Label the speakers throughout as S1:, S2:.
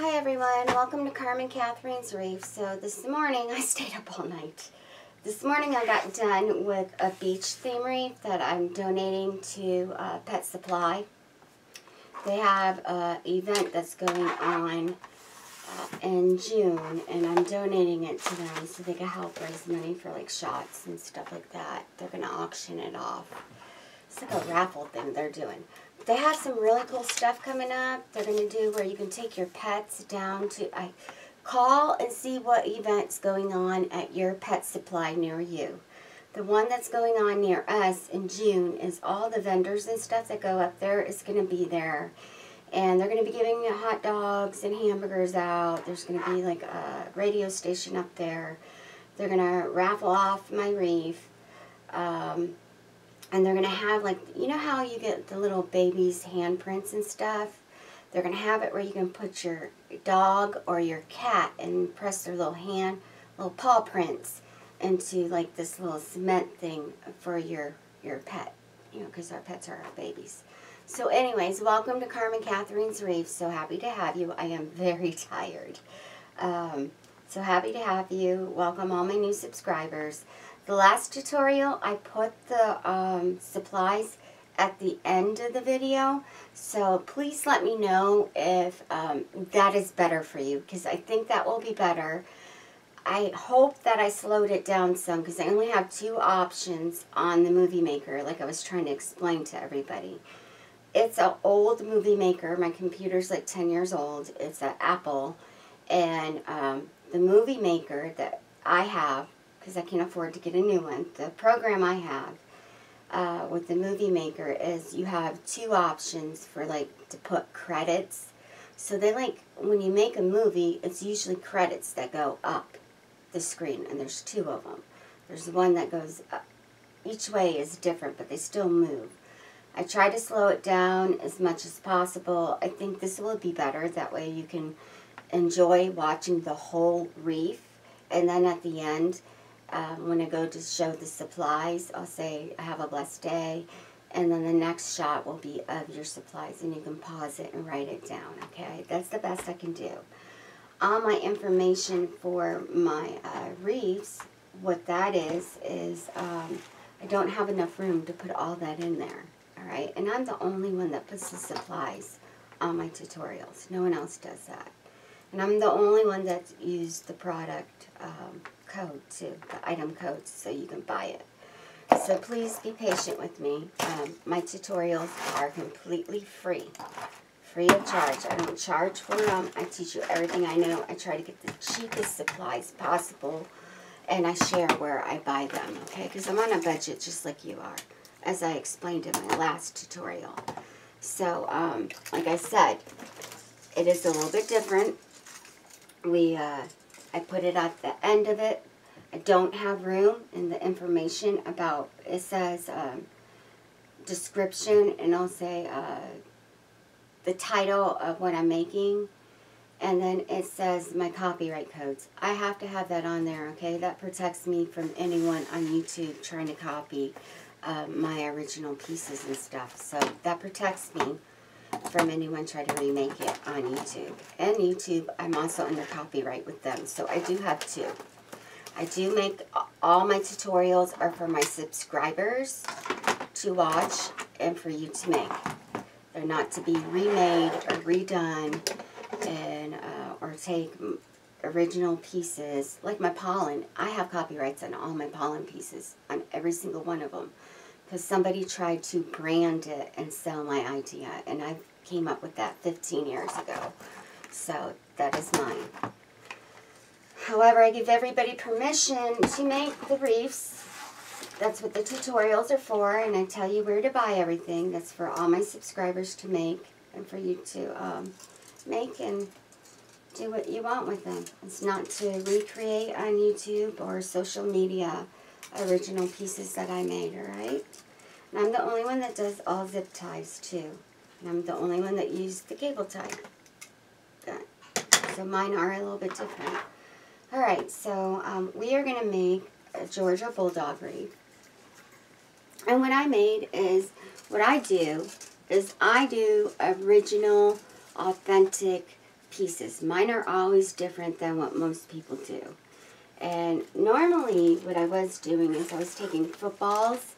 S1: Hi everyone, welcome to Carmen Katharine's Wreath. So this morning, I stayed up all night. This morning I got done with a beach theme wreath that I'm donating to Pet Supply. They have an event that's going on in June, and I'm donating it to them so they can help raise money for like shots and stuff like that. They're going to auction it off. It's like a raffle thing they're doing. They have some really cool stuff coming up. They're going to do where you can take your pets down to... call and see what event's going on at your pet supply near you. The one that's going on near us in June is all the vendors and stuff that go up there is going to be there. And they're going to be giving hot dogs and hamburgers out. There's going to be like a radio station up there. They're going to raffle off my wreath. And they're going to have, like, you know how you get the little baby's handprints and stuff? They're going to have it where you can put your dog or your cat and press their little paw prints into, like, this little cement thing for your pet. You know, because our pets are our babies. So anyways, welcome to Carmen Katharine's Wreath. So happy to have you. I am very tired. So happy to have you. Welcome all my new subscribers. The last tutorial, I put the supplies at the end of the video, so please let me know if that is better for you, because I think that will be better. I hope that I slowed it down some, because I only have 2 options on the Movie Maker, like I was trying to explain to everybody. It's an old Movie Maker. My computer's like 10 years old. It's an Apple, and the Movie Maker that I have, because I can't afford to get a new one, the program I have with the Movie Maker is you have 2 options for, like, to put credits. So they, like, when you make a movie, it's usually credits that go up the screen, and there's 2 of them. There's one that goes up. Each way is different, but they still move. I try to slow it down as much as possible. I think this will be better. That way you can enjoy watching the whole wreath, and then at the end, when I go to show the supplies, I'll say, have a blessed day, and then the next shot will be of your supplies, and you can pause it and write it down, okay? That's the best I can do. All my information for my wreaths, what that is I don't have enough room to put all that in there, all right? And I'm the only one that puts the supplies on my tutorials. No one else does that. And I'm the only one that's used the product code too, the item code, so you can buy it. So please be patient with me. My tutorials are completely free of charge. I don't charge for them. I teach you everything I know. I try to get the cheapest supplies possible, and I share where I buy them, okay? Because I'm on a budget just like you are, as I explained in my last tutorial. So, like I said, it is a little bit different. I put it at the end of it. I don't have room in the information about, it says description, and I'll say the title of what I'm making, and then it says my copyright codes. I have to have that on there, okay? That protects me from anyone on YouTube trying to copy my original pieces and stuff. So that protects me from anyone trying to remake it on YouTube. And YouTube, I'm also under copyright with them, so I do have 2. I do make, all my tutorials are for my subscribers to watch and for you to make. They're not to be remade or redone and or take original pieces. Like my pollen, I have copyrights on all my pollen pieces, on every single one of them, because somebody tried to brand it and sell my idea, and I came up with that 15 years ago. So that is mine. However, I give everybody permission to make the wreaths. That's what the tutorials are for, and I tell you where to buy everything. That's for all my subscribers to make, and for you to make and do what you want with them. It's not to recreate on YouTube or social media original pieces that I made, alright? And I'm the only one that does all zip ties, too. And I'm the only one that used the cable tie. So mine are a little bit different. Alright, so we are going to make a Georgia Bulldog wreath. And what I made is, what I do is I do original, authentic pieces. Mine are always different than what most people do. And normally what I was doing is I was taking footballs,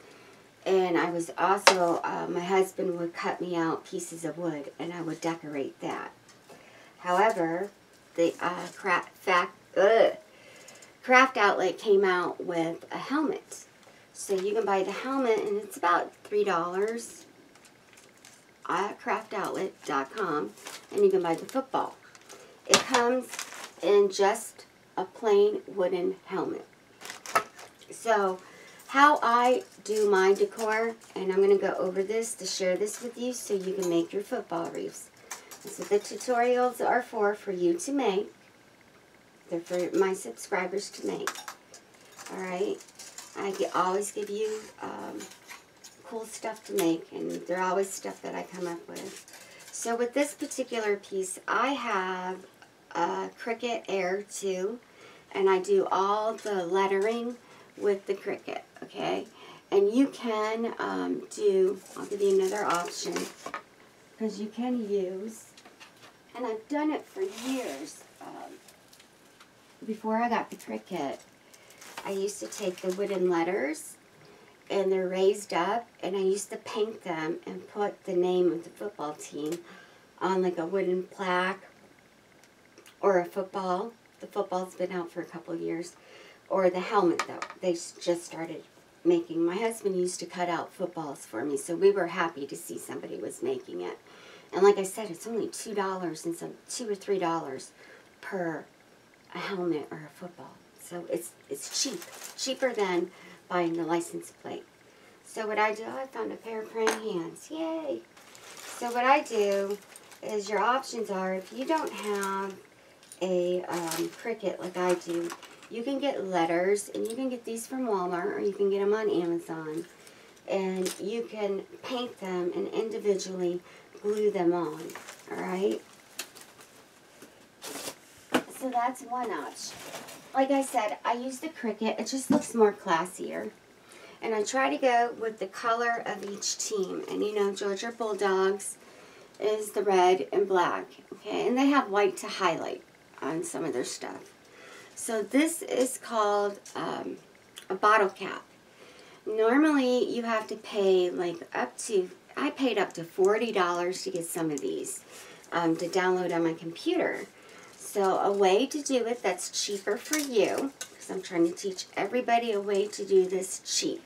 S1: and I was also, my husband would cut me out pieces of wood and I would decorate that. However, the Craft Outlet came out with a helmet. So you can buy the helmet, and it's about $3 at craftoutlet.com, and you can buy the football. It comes in just a plain wooden helmet. So how I do my decor, and I'm going to go over this to share this with you so you can make your football wreaths. That's what the tutorials are for you to make. They're for my subscribers to make. Alright? I always give you cool stuff to make, and they're always stuff that I come up with. So with this particular piece, I have a Cricut Air 2, and I do all the lettering with the Cricut, okay? And you can I'll give you another option, because you can use, and I've done it for years, before I got the Cricut, I used to take the wooden letters, and they're raised up, and I used to paint them and put the name of the football team on like a wooden plaque or a football. The football's been out for a couple of years. Or the helmet that they just started making. My husband used to cut out footballs for me, so we were happy to see somebody was making it. And like I said, it's only $2 and some $2 or $3 per a helmet or a football. So it's cheap. Cheaper than buying the license plate. So what I do, I found a pair of praying hands. Yay! So what I do is, your options are, if you don't have a Cricut like I do, you can get letters, and you can get these from Walmart, or you can get them on Amazon. And you can paint them and individually glue them on. Alright? So that's one option. Like I said, I use the Cricut. It just looks more classier. And I try to go with the color of each team. And you know, Georgia Bulldogs is the red and black. Okay, and they have white to highlight on some of their stuff. So this is called a bottle cap. Normally you have to pay like I paid up to $40 to get some of these to download on my computer. So a way to do it that's cheaper for you, because I'm trying to teach everybody a way to do this cheap,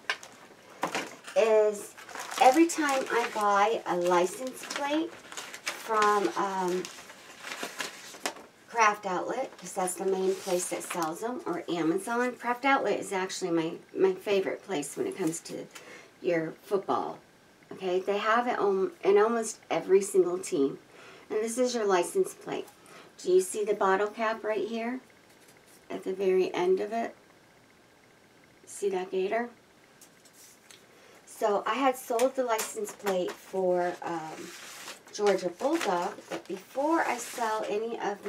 S1: is every time I buy a license plate from Craft Outlet, because that's the main place that sells them, or Amazon. Craft Outlet is actually my favorite place when it comes to your football. Okay, they have it in almost every single team. And this is your license plate. Do you see the bottle cap right here at the very end of it? See that gator? So I had sold the license plate for Georgia Bulldog, but before I sell any of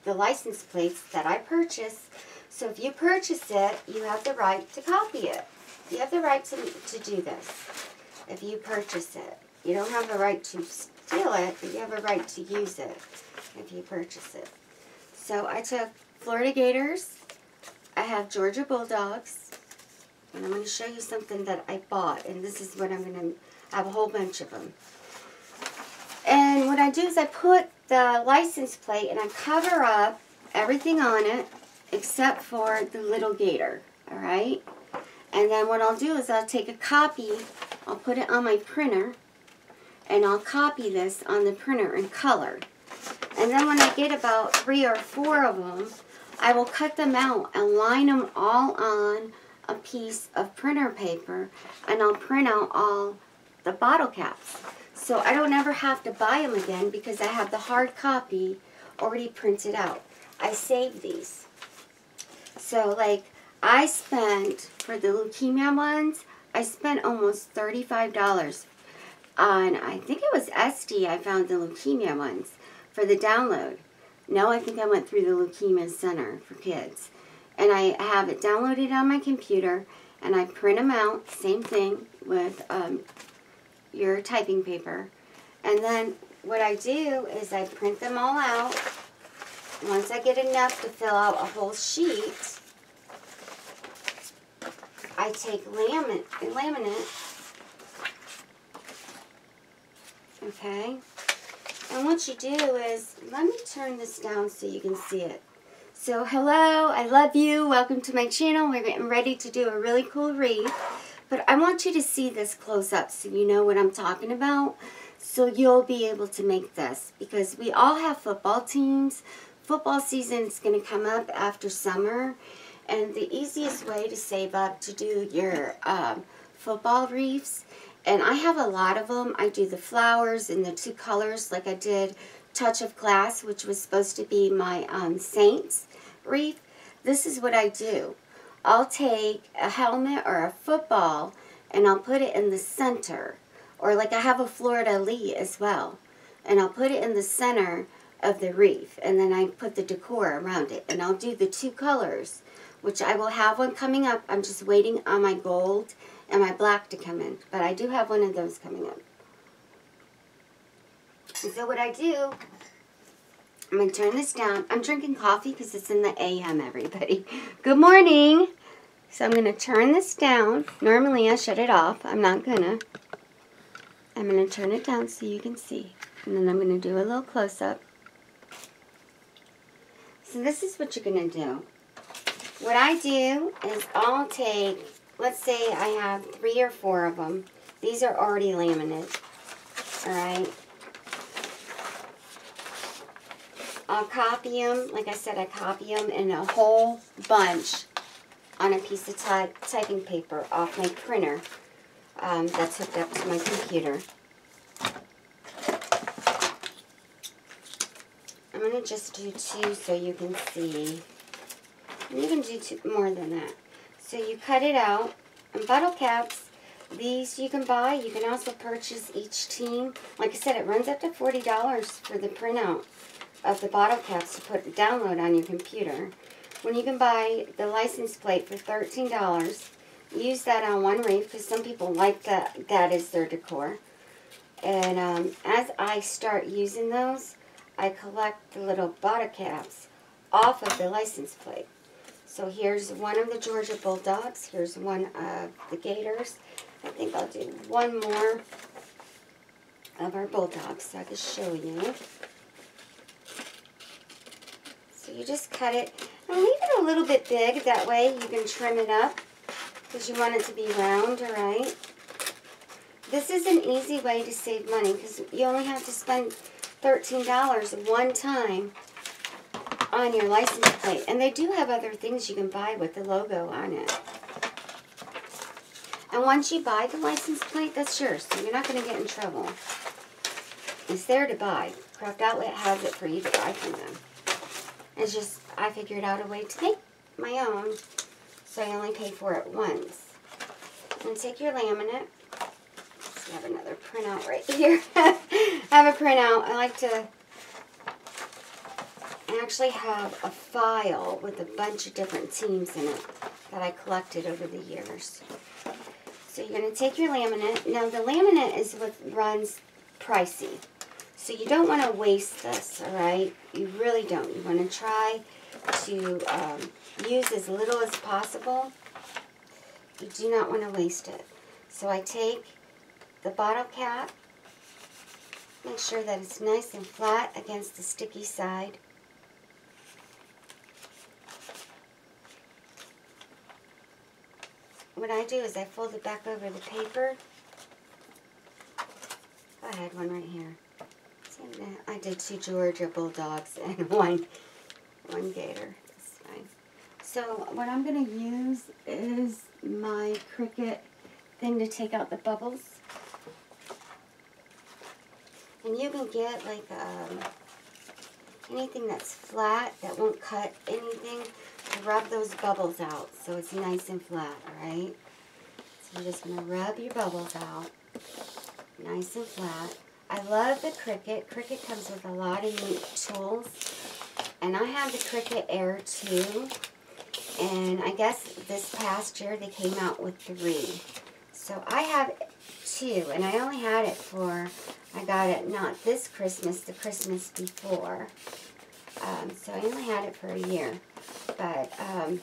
S1: the license plates that I purchase, so if you purchase it, you have the right to copy it. You have the right to do this if you purchase it. You don't have the right to steal it, but you have a right to use it if you purchase it. So I took Florida Gators, I have Georgia Bulldogs, and I'm going to show you something that I bought, and this is what I'm going to have a whole bunch of them. And what I do is I put the license plate and I cover up everything on it except for the little gator, alright? And then what I'll do is I'll take a copy, I'll put it on my printer, and I'll copy this on the printer in color. And then when I get about 3 or 4 of them, I will cut them out and line them all on a piece of printer paper, and I'll print out all the bottle caps. So I don't ever have to buy them again because I have the hard copy already printed out. I save these. So like I spent, for the leukemia ones, I spent almost $35 on, I think it was SD, I found the leukemia ones for the download. No, I think I went through the Leukemia Center for Kids. And I have it downloaded on my computer, and I print them out, same thing with your typing paper. And then what I do is I print them all out. Once I get enough to fill out a whole sheet, I take laminate, okay? And what you do is, let me turn this down so you can see it. So hello, I love you, welcome to my channel. We're getting ready to do a really cool wreath. But I want you to see this close up so you know what I'm talking about. So you'll be able to make this. Because we all have football teams. Football season is going to come up after summer. And the easiest way to save up to do your football wreaths, and I have a lot of them. I do the flowers in the 2 colors, like I did Touch of Glass, which was supposed to be my Saints wreath. This is what I do. I'll take a helmet or a football and I'll put it in the center. Or like I have a fleur-de-lis as well. And I'll put it in the center of the wreath. And then I put the decor around it. And I'll do the 2 colors, which I will have one coming up. I'm just waiting on my gold and my black to come in. But I do have one of those coming up. And so what I do, I'm going to turn this down. I'm drinking coffee because it's in the AM, everybody. Good morning. So I'm going to turn this down. Normally I shut it off. I'm not going to. I'm going to turn it down so you can see. And then I'm going to do a little close-up. So this is what you're going to do. What I do is I'll take, let's say I have 3 or 4 of them. These are already laminated. Alright. I'll copy them, like I said, I copy them in a whole bunch on a piece of typing paper off my printer that's hooked up to my computer. I'm going to just do 2 so you can see. And you can do 2 more than that. So you cut it out. And bottle caps, these you can buy. You can also purchase each team. Like I said, it runs up to $40 for the printout of the bottle caps to download on your computer. When you can buy the license plate for $13, use that on one wreath because some people like that as their decor. And as I start using those, I collect the little bottle caps off of the license plate. So here's one of the Georgia Bulldogs. Here's one of the Gators. I think I'll do one more of our Bulldogs so I can show you. So you just cut it and leave it a little bit big. That way you can trim it up because you want it to be round, alright? This is an easy way to save money because you only have to spend $13 one time on your license plate. And they do have other things you can buy with the logo on it. And once you buy the license plate, that's yours. So you're not going to get in trouble. It's there to buy. Craft Outlet has it for you to buy from them. It's just, I figured out a way to make my own. So I only pay for it once. And take your laminate. I have another printout right here. I have a printout. I like to actually have a file with a bunch of different teams in it that I collected over the years. So you're going to take your laminate. Now the laminate is what runs pricey. So you don't want to waste this, alright? You really don't. You want to try to use as little as possible. You do not want to waste it. So I take the bottle cap, make sure that it's nice and flat against the sticky side. What I do is I fold it back over the paper. I had one right here. I did 2 Georgia Bulldogs and one Gator. That's fine. So what I'm going to use is my Cricut thing to take out the bubbles. And you can get like anything that's flat that won't cut anything to rub those bubbles out so it's nice and flat, alright? So you're just going to rub your bubbles out nice and flat. I love the Cricut. Cricut comes with a lot of neat tools. And I have the Cricut Air 2. And I guess this past year they came out with 3. So I have 2, and I only had it for, I got it not this Christmas, the Christmas before. So I only had it for a year. But I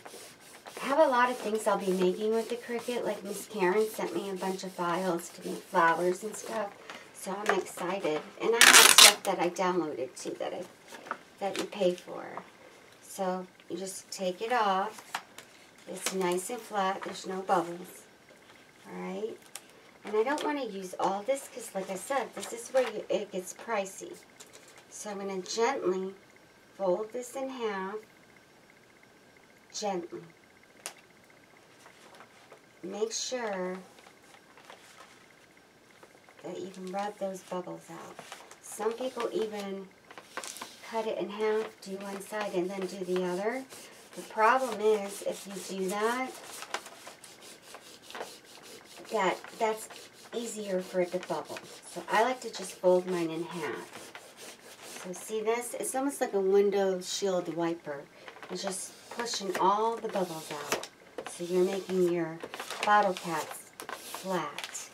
S1: have a lot of things I'll be making with the Cricut. Like Miss Karen sent me a bunch of files to make flowers and stuff. So I'm excited. And I have stuff that I downloaded too that you pay for. So you just take it off. It's nice and flat. There's no bubbles. Alright? And I don't want to use all this because, like I said, this is where it gets pricey. So I'm going to gently fold this in half. Gently. Make sure that you can rub those bubbles out. Some people even cut it in half, do one side and then do the other. The problem is, if you do that, that's easier for it to bubble. So I like to just fold mine in half. So see this? It's almost like a window shield wiper. It's just pushing all the bubbles out. So you're making your bottle caps flat.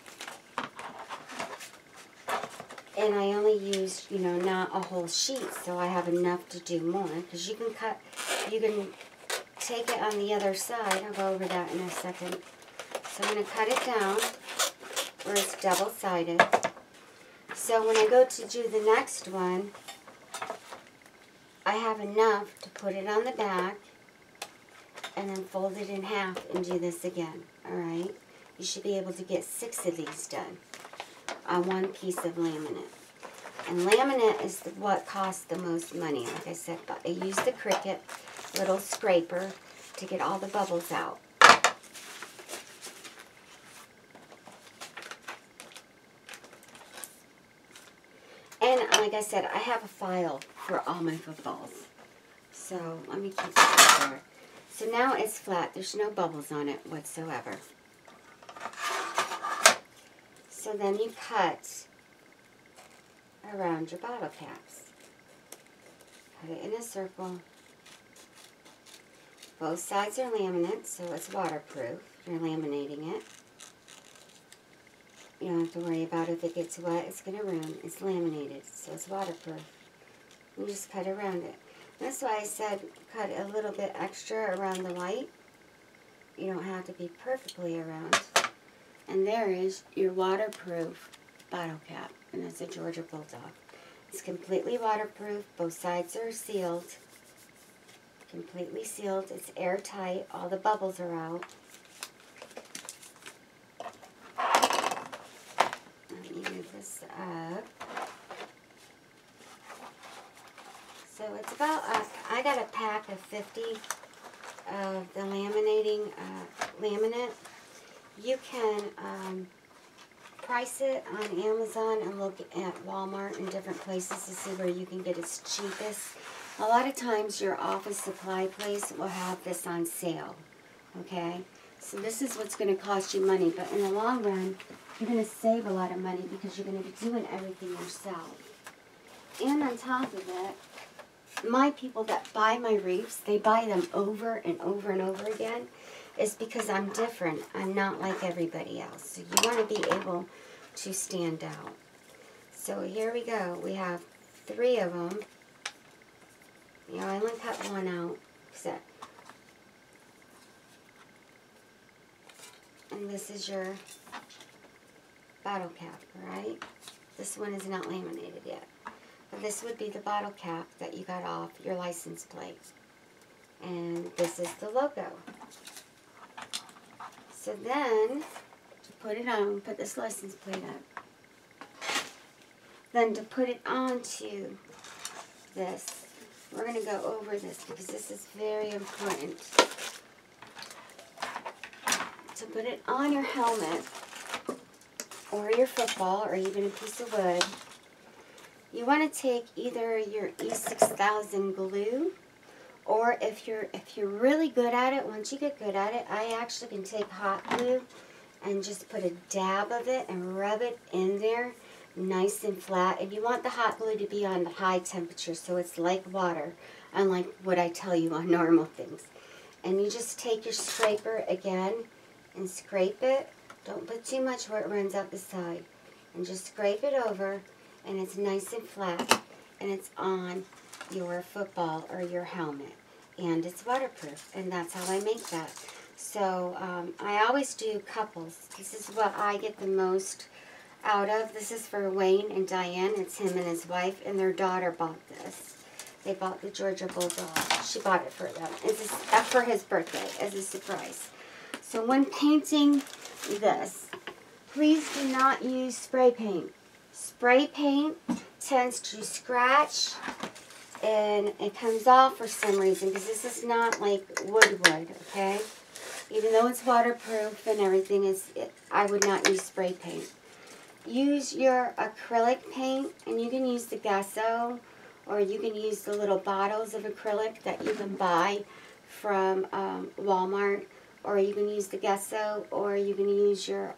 S1: And I only used, you know, not a whole sheet, so I have enough to do more. Because you can take it on the other side. I'll go over that in a second. So I'm going to cut it down where it's double-sided. So when I go to do the next one, I have enough to put it on the back and then fold it in half and do this again. Alright? You should be able to get 6 of these done on one piece of laminate. And laminate is what costs the most money. Like I said, I use the Cricut little scraper to get all the bubbles out. And like I said, I have a file for all my footballs. So let me keep this there. So now it's flat. There's no bubbles on it whatsoever. So then you cut around your bottle caps. Cut it in a circle. Both sides are laminate, so it's waterproof. You're laminating it. You don't have to worry about if it gets wet, it's going to ruin. It's laminated, so it's waterproof. You just cut around it. That's why I said cut a little bit extra around the white. You don't have to be perfectly around. And there is your waterproof bottle cap, and it's a Georgia Bulldog. It's completely waterproof. Both sides are sealed. Completely sealed. It's airtight. All the bubbles are out. Let me move this up. So it's about, I got a pack of 50 of the laminating laminate. You can price it on Amazon and look at Walmart and different places to see where you can get its cheapest. A lot of times your office supply place will have this on sale, okay? So this is what's going to cost you money, but in the long run, you're going to save a lot of money because you're going to be doing everything yourself. And on top of it, my people that buy my wreaths, they buy them over and over and over again. It's because I'm different. I'm not like everybody else. So you want to be able to stand out. So here we go. We have 3 of them. You know, I only cut one out. And this is your bottle cap, right? This one is not laminated yet. But this would be the bottle cap that you got off your license plate. And this is the logo. So then, to put it on, put this license plate up. Then to put it onto this, we're going to go over this because this is very important. To put it on your helmet, or your football, or even a piece of wood, you want to take either your E6000 glue, or if you're really good at it, once you get good at it, I actually can take hot glue and just put a dab of it and rub it in there nice and flat. And you want the hot glue to be on the high temperature so it's like water, unlike what I tell you on normal things. And you just take your scraper again and scrape it Don't put too much where it runs out the side. And just scrape it over, and it's nice and flat, and it's on your football or your helmet. And it's waterproof, and that's how I make that. So I always do couples. This is what I get the most out of. This is for Wayne and Diane. It's him and his wife, and their daughter bought this. They bought the Georgia Bulldog. She bought it for them. It's for his birthday as a surprise. So when painting this, please do not use spray paint. Spray paint tends to scratch and it comes off for some reason because this is not like wood, okay? Even though it's waterproof and everything, I would not use spray paint. Use your acrylic paint, and you can use the gesso, or you can use the little bottles of acrylic that you can buy from Walmart, or you can use the gesso, or you can use your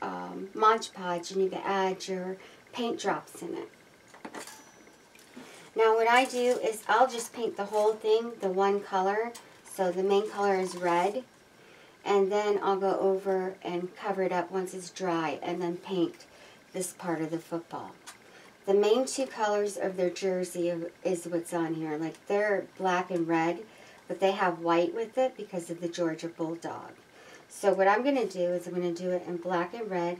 S1: Mod Podge, and you can add your paint drops in it. Now what I do is I'll just paint the whole thing the one color, so the main color is red, and then I'll go over and cover it up once it's dry, and then paint this part of the football. The main two colors of their jersey is what's on here. Like, they're black and red, but they have white with it because of the Georgia Bulldog. So what I'm going to do is I'm going to do it in black and red,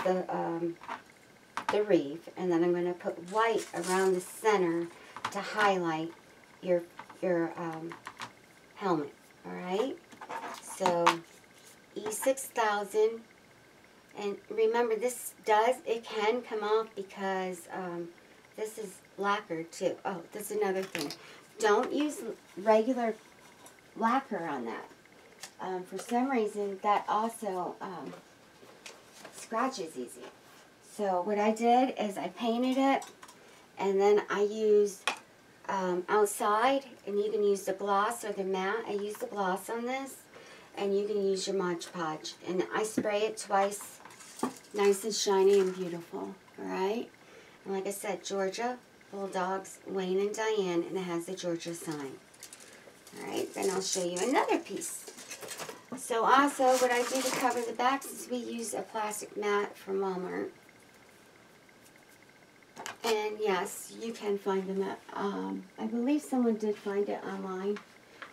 S1: the Wreath, and then I'm going to put white around the center to highlight your helmet. Alright? So E6000. And remember, it can come off because this is lacquered too. Oh, that's another thing. Don't use regular lacquer on that. For some reason, that also scratches easy. So what I did is I painted it, and then I used outside, and you can use the gloss or the matte. I used the gloss on this, and you can use your Mod Podge. And I spray it twice. Nice and shiny and beautiful, alright? And like I said, Georgia Bulldogs, Wayne and Diane, and it has the Georgia sign. Alright, then I'll show you another piece. So also, what I do to cover the backs is we use a plastic mat from Walmart. And yes, you can find them at, I believe someone did find it online.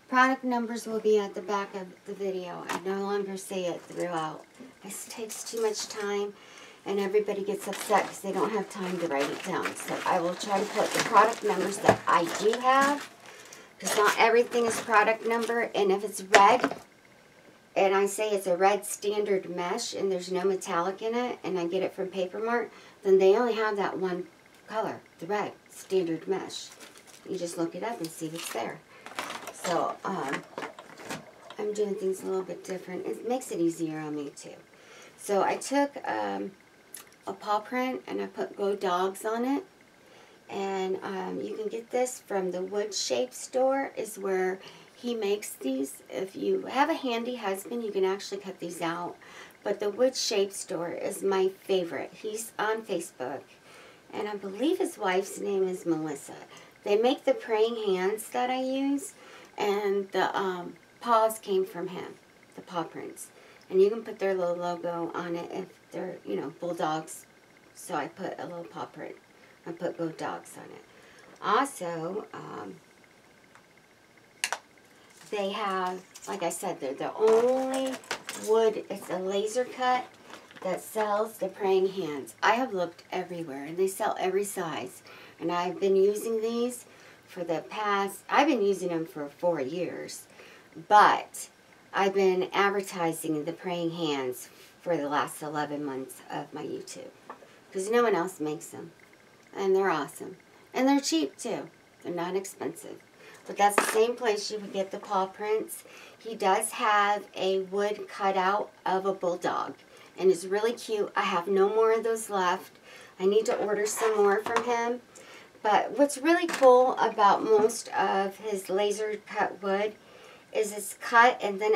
S1: Product numbers will be at the back of the video. I no longer say it throughout. This takes too much time, and everybody gets upset because they don't have time to write it down. So I will try to put the product numbers that I do have, because not everything is product number. And if it's red, and I say it's a red standard mesh, and there's no metallic in it, and I get it from Paper Mart, then they only have that one color, the red standard mesh. You just look it up and see what's there. So, I'm doing things a little bit different. It makes it easier on me, too. So, I took a paw print, and I put Go Dogs on it. And you can get this from the Wood Shape store, is where he makes these. If you have a handy husband, you can actually cut these out. But the Wood Shape store is my favorite. He's on Facebook. And I believe his wife's name is Melissa. They make the praying hands that I use. And the paws came from him, the paw prints. And you can put their little logo on it if they're, you know, Bulldogs. So I put a little paw print. I put Go Dogs on it. Also, they have, like I said, they're the only wood, it's a laser cut that sells the praying hands. I have looked everywhere, and they sell every size. And I've been using these for the past, I've been using them for 4 years, but I've been advertising the praying hands for the last 11 months of my YouTube, because no one else makes them, and they're awesome, and they're cheap too. They're not expensive, but that's the same place you would get the paw prints. He does have a wood cutout of a bulldog, and it's really cute. I have no more of those left. I need to order some more from him. But what's really cool about most of his laser cut wood is it's cut, and then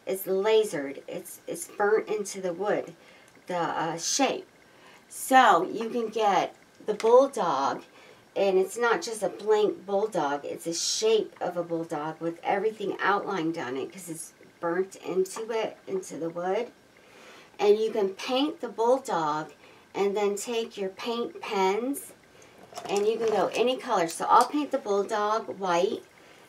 S1: it's lasered. It's burnt into the wood, the shape. So you can get the bulldog, and it's not just a blank bulldog. It's a shape of a bulldog with everything outlined on it because it's burnt into it, into the wood. And you can paint the Bulldog and then take your paint pens and you can go any color. So I'll paint the Bulldog white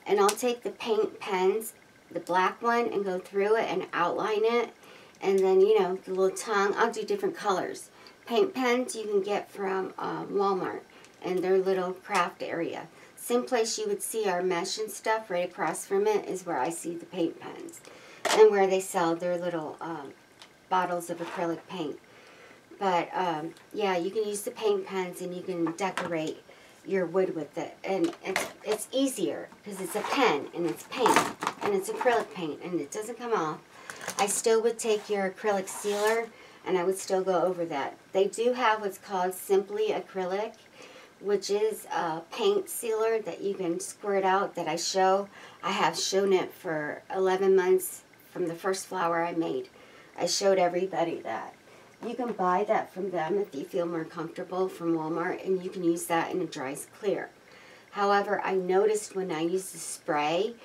S1: and I'll take the paint pens, the black one, and go through it and outline it. And then, you know, the little tongue, I'll do different colors. Paint pens you can get from Walmart and their little craft area. Same place you would see our mesh and stuff, right across from it is where I see the paint pens. And where they sell their little bottles of acrylic paint. But, yeah, you can use the paint pens and you can decorate your wood with it. And it's easier because it's a pen and it's paint and it's acrylic paint and it doesn't come off. I still would take your acrylic sealer and I would still go over that. They do have what's called Simply Acrylic, which is a paint sealer that you can squirt out that I show. I have shown it for 11 months from the first flower I made. I showed everybody that. You can buy that from them if you feel more comfortable from Walmart, and you can use that and it dries clear. However, I noticed when I use the spray,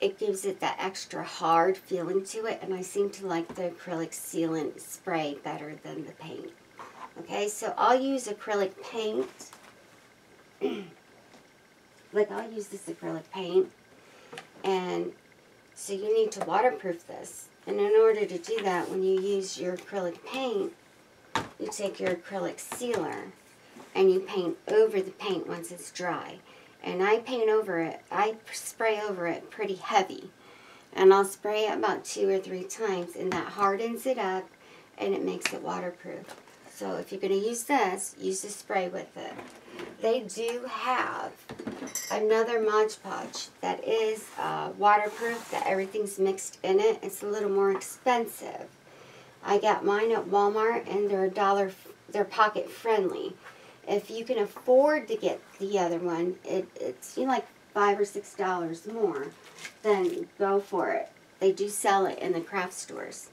S1: it gives it that extra hard feeling to it, and I seem to like the acrylic sealant spray better than the paint. Okay, so I'll use acrylic paint. Like I'll use this acrylic paint, and so you need to waterproof this. And in order to do that, when you use your acrylic paint, you take your acrylic sealer and you paint over the paint once it's dry. And I paint over it, I spray over it pretty heavy. And I'll spray it about 2 or 3 times, and that hardens it up and it makes it waterproof. So if you're going to use this, use the spray with it. They do have another Mod Podge that is waterproof, that everything's mixed in it. It's a little more expensive. I got mine at Walmart and they're pocket friendly. If you can afford to get the other one, it's like $5 or $6 more, then go for it. They do sell it in the craft stores.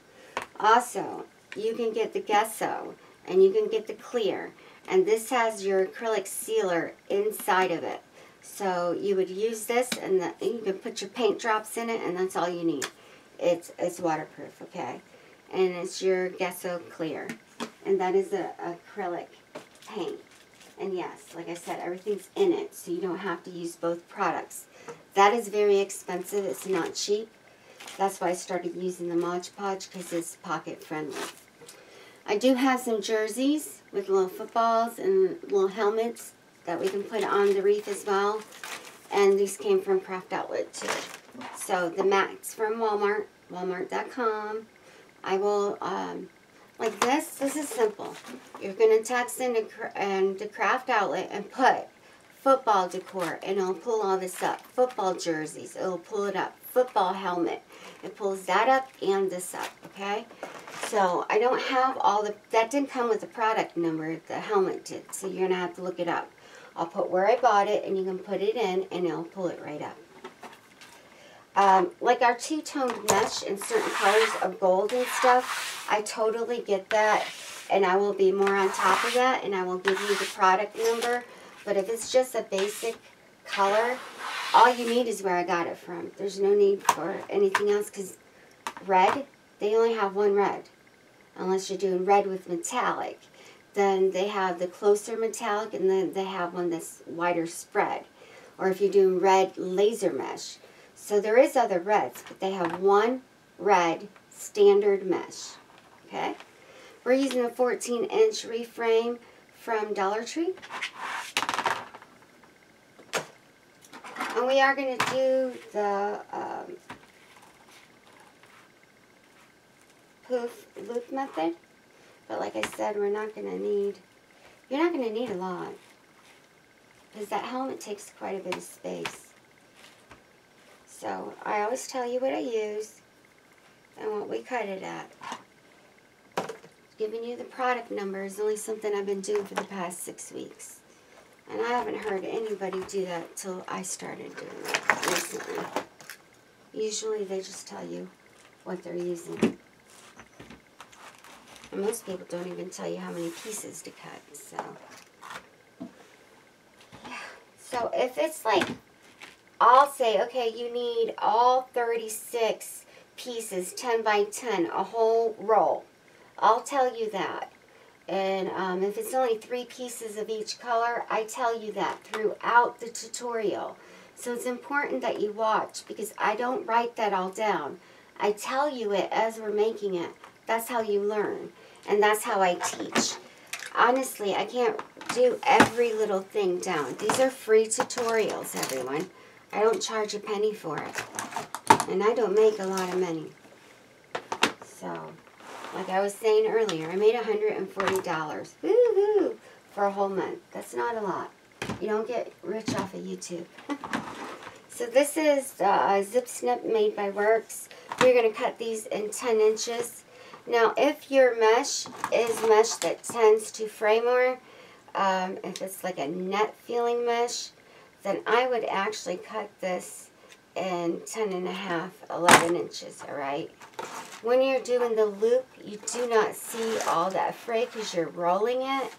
S1: Also, you can get the gesso and you can get the clear. And this has your acrylic sealer inside of it. So you would use this and you can put your paint drops in it and that's all you need. It's waterproof, okay? And it's your gesso clear. And that is a acrylic paint. And yes, like I said, everything's in it, so you don't have to use both products. That is very expensive. It's not cheap. That's why I started using the Mod Podge, because it's pocket friendly. I do have some jerseys with little footballs and little helmets that we can put on the Wreath as well. And these came from Craft Outlet too. So the mat's from Walmart, walmart.com. I will, like this is simple. You're going to text in the Craft Outlet and put football decor, and it'll pull all this up. Football jerseys, it'll pull it up. Football helmet, it pulls that up and this up, okay? So I don't have all that didn't come with the product number, the helmet did, so you're going to have to look it up. I'll put where I bought it, and you can put it in, and it'll pull it right up. Like our two-toned mesh in certain colors of gold and stuff, I totally get that, and I will be more on top of that, and I will give you the product number. But if it's just a basic color, all you need is where I got it from. There's no need for anything else, because red, they only have one red. Unless you're doing red with metallic. Then they have the closer metallic, and then they have one that's wider spread. Or if you're doing red laser mesh. So there is other reds, but they have one red standard mesh. Okay? We're using a 14-inch reframe from Dollar Tree. And we are going to do the poof loop method. But like I said, you're not going to need a lot. Because that helmet takes quite a bit of space. So I always tell you what I use and what we cut it at. Giving you the product number is only something I've been doing for the past 6 weeks. And I haven't heard anybody do that till I started doing it recently. Usually they just tell you what they're using. And most people don't even tell you how many pieces to cut. So, yeah. So if it's like, I'll say, okay, you need all 36 pieces, 10 by 10, a whole roll I'll tell you that. And if it's only 3 pieces of each color, I tell you that throughout the tutorial. So it's important that you watch, because I don't write that all down. I tell you it as we're making it. That's how you learn. And that's how I teach. Honestly, I can't do every little thing down. These are free tutorials, everyone. I don't charge a penny for it. And I don't make a lot of money. So, like I was saying earlier, I made $140. Woohoo! For a whole month. That's not a lot. You don't get rich off of YouTube. So this is the zip snip made by Works. We're going to cut these in 10 inches. Now, if your mesh is mesh that tends to fray more, if it's like a net feeling mesh, then I would actually cut this in 10 and a half, 11 inches, all right? When you're doing the loop, you do not see all that fray because you're rolling it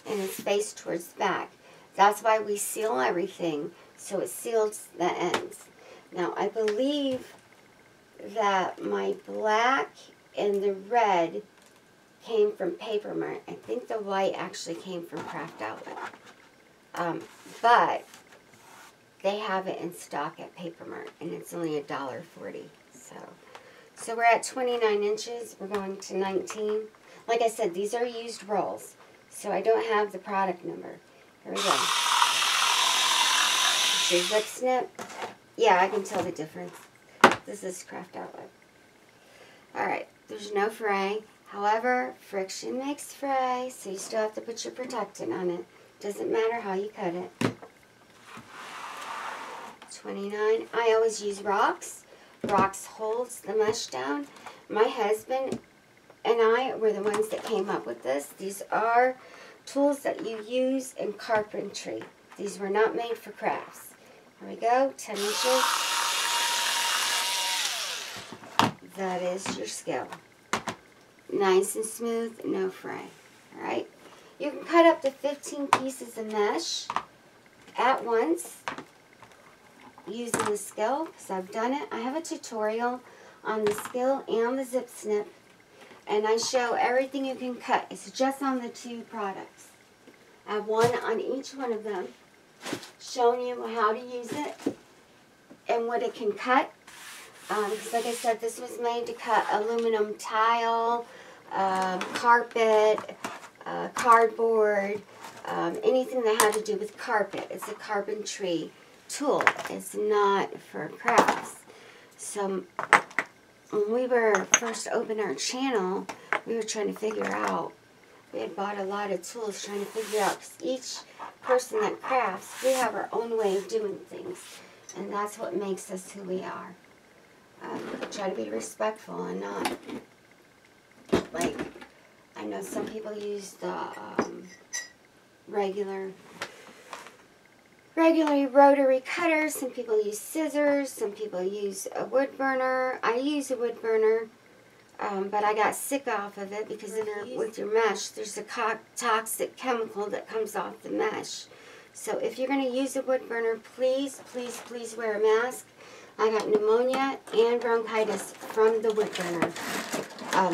S1: and it's faced towards the back. That's why we seal everything, so it seals the ends. Now, I believe that my black and the red came from Paper Mart. I think the white actually came from Craft Outlet. But they have it in stock at Paper Mart, and it's only $1.40. So we're at 29 inches. We're going to 19. Like I said, these are used rolls, so I don't have the product number. Here we go. The zip snip. Yeah, I can tell the difference. This is Craft Outlet. Alright, there's no fray. However, friction makes fray, so you still have to put your protectant on it. Doesn't matter how you cut it. 29. I always use rocks. Rocks holds the mesh down. My husband and I were the ones that came up with this. These are tools that you use in carpentry. These were not made for crafts. Here we go, 10 inches. That is your scale. Nice and smooth, no fray. Alright? You can cut up to 15 pieces of mesh at once using the skill, because I've done it. I have a tutorial on the skill and the zip snip, and I show everything you can cut. It's just on the 2 products. I have one on each one of them, showing you how to use it and what it can cut. Because like I said, this was made to cut aluminum tile, carpet, cardboard, anything that had to do with carpet. It's a carpentry tool. It's not for crafts. So when we were first opening our channel, we were trying to figure out, we had bought a lot of tools trying to figure out, because each person that crafts, we have our own way of doing things, and that's what makes us who we are. Try to be respectful and not, like, I know some people use the regular rotary cutters. Some people use scissors. Some people use a wood burner. I use a wood burner, but I got sick off of it because with your mesh, there's a toxic chemical that comes off the mesh. So if you're going to use a wood burner, please, please, please wear a mask. I got pneumonia and bronchitis from the wood burner,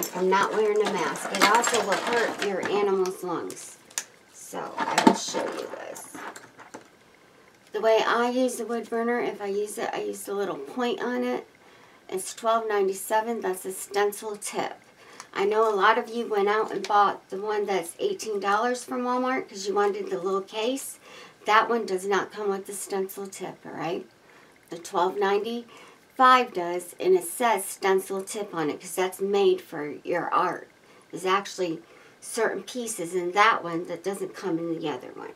S1: from not wearing a mask. It also will hurt your animal's lungs. So I will show you this. The way I use the wood burner, if I use it, I use the little point on it. It's $12.97. That's a stencil tip. I know a lot of you went out and bought the one that's $18 from Walmart because you wanted the little case. That one does not come with the stencil tip, alright? The $12.95 does, and it says stencil tip on it because that's made for your art. There's actually certain pieces in that one that doesn't come in the other one.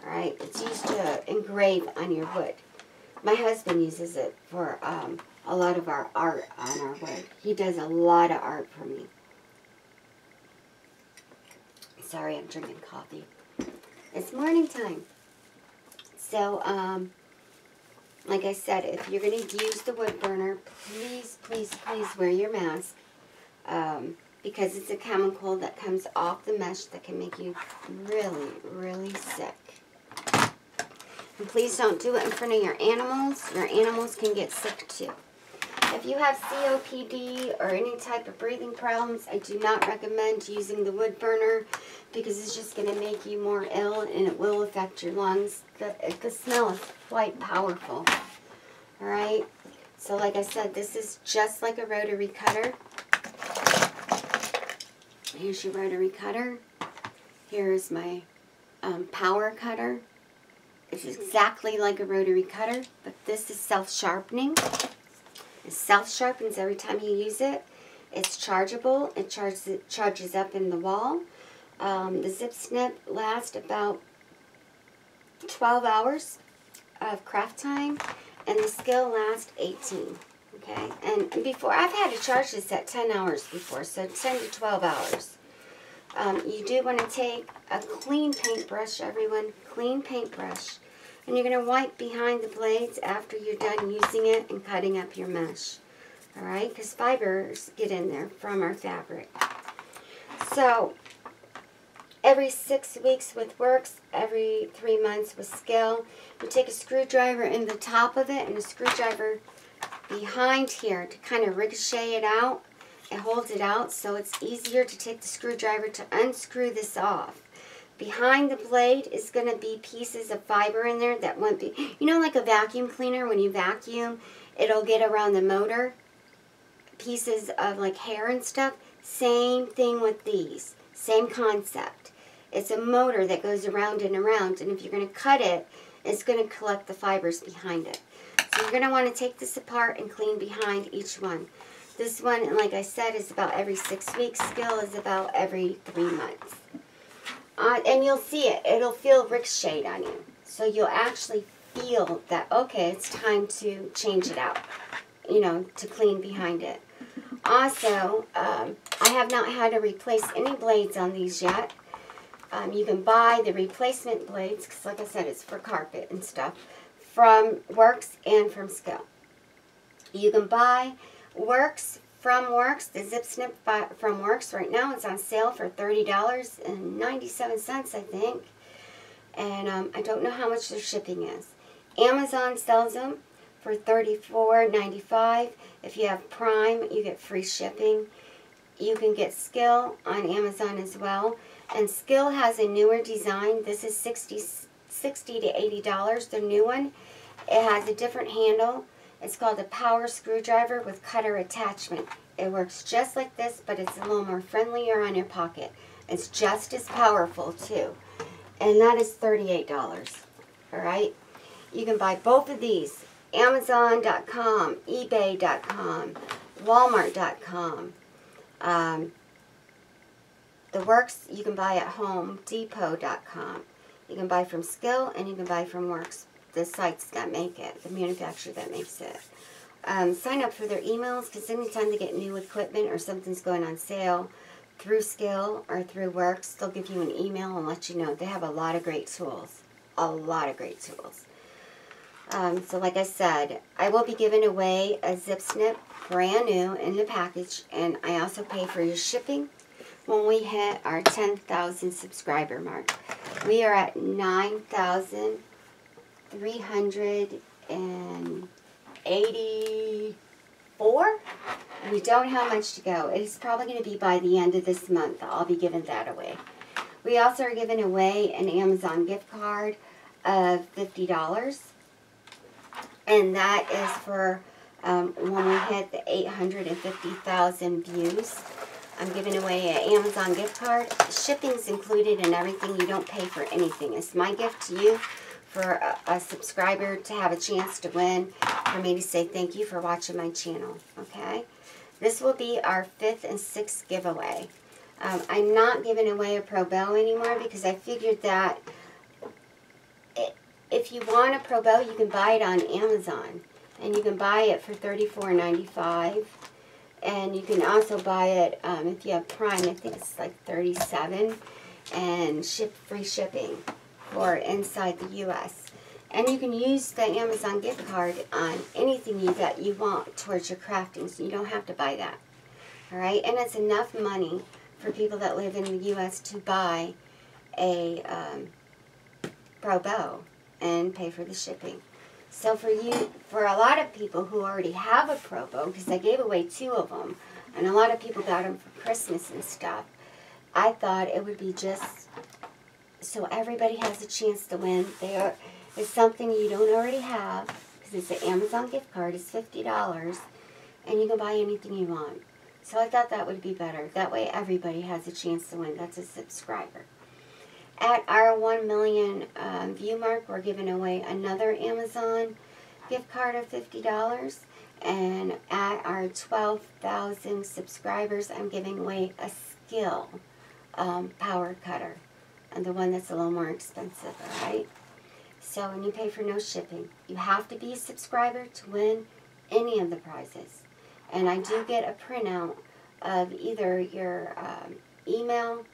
S1: Alright, it's used to engrave on your wood. My husband uses it for a lot of our art on our wood. He does a lot of art for me. Sorry, I'm drinking coffee. It's morning time. So, like I said, if you're going to use the wood burner, please, please, please wear your mask. Because it's a chemical that comes off the mesh that can make you really, really sick. And please don't do it in front of your animals. Your animals can get sick too. If you have COPD or any type of breathing problems, I do not recommend using the wood burner because it's just going to make you more ill and it will affect your lungs. The smell is quite powerful. Alright, so like I said, this is just like a rotary cutter. Here's your rotary cutter. Here's my power cutter. It's exactly like a rotary cutter, but this is self-sharpening. It self-sharpens every time you use it. It's chargeable. It charges up in the wall. The zip snip lasts about 12 hours of craft time, and the skill lasts 18. Okay, and before, I've had to charge this at 10 hours before, so 10 to 12 hours. You do want to take a clean paintbrush, everyone, clean paintbrush, and you're going to wipe behind the blades after you're done using it and cutting up your mesh. Alright, because fibers get in there from our fabric. So, every 6 weeks with Works, every 3 months with Skill, you take a screwdriver in the top of it and a screwdriver behind here to kind of ricochet it out. It holds it out so it's easier to take the screwdriver to unscrew this off. Behind the blade is going to be pieces of fiber in there that won't be, you know, like a vacuum cleaner, when you vacuum, it'll get around the motor, pieces of like hair and stuff. Same thing with these, same concept. It's a motor that goes around and around, and if you're going to cut it, it's going to collect the fibers behind it. So you're going to want to take this apart and clean behind each one. This one, like I said, is about every 6 weeks. Skill is about every 3 months. And you'll see it. It'll feel ricocheted on you. So you'll actually feel that, okay, it's time to change it out, you know, to clean behind it. Also, I have not had to replace any blades on these yet. You can buy the replacement blades, because like I said, it's for carpet and stuff, from Works and from Skill. You can buy Works from Works, the zip snip from Works right now. It's on sale for $30.97, I think. And I don't know how much their shipping is. Amazon sells them for $34.95. If you have Prime, you get free shipping. You can get Skill on Amazon as well. And Skill has a newer design. This is $60 to $80, the new one. It has a different handle. It's called a power screwdriver with cutter attachment. It works just like this, but it's a little more friendlier on your pocket. It's just as powerful too. And that is $38. Alright? You can buy both of these. Amazon.com, eBay.com, Walmart.com. The Works you can buy at home, Depot.com. You can buy from Skill and you can buy from Works, the sites that make it, the manufacturer that makes it. Sign up for their emails, because anytime they get new equipment or something's going on sale through Skill or through Works, they'll give you an email and let you know. They have a lot of great tools. A lot of great tools. So like I said, I will be giving away a zip snip, brand new in the package, and I also pay for your shipping when we hit our 10,000 subscriber mark. We are at 9,384. We don't have much to go. It's probably going to be by the end of this month. I'll be giving that away. We also are giving away an Amazon gift card of $50. And that is for when we hit the 850,000 views. I'm giving away an Amazon gift card. Shipping's included and everything. You don't pay for anything. It's my gift to you for a subscriber to have a chance to win, for me to say thank you for watching my channel. Okay? This will be our 5th and 6th giveaway. I'm not giving away a Pro Bow anymore because I figured that if you want a Pro Bow, you can buy it on Amazon. And you can buy it for $34.95. And you can also buy it, if you have Prime, I think it's like $37. And free shipping for inside the U.S. And you can use the Amazon gift card on anything that you want towards your crafting. So you don't have to buy that. Alright? And it's enough money for people that live in the U.S. to buy a Pro Bow and pay for the shipping. So for a lot of people who already have a Pro Bow, because I gave away 2 of them, and a lot of people got them for Christmas and stuff, I thought it would be just so everybody has a chance to win. It's something you don't already have, because it's an Amazon gift card. It's $50, and you can buy anything you want. So I thought that would be better. That way everybody has a chance to win. That's a subscriber. At our 1 million view mark, we're giving away another Amazon gift card of $50. And at our 12,000 subscribers, I'm giving away a skill power cutter. And the one that's a little more expensive, alright? So, and you pay for no shipping. You have to be a subscriber to win any of the prizes. And I do get a printout of either your email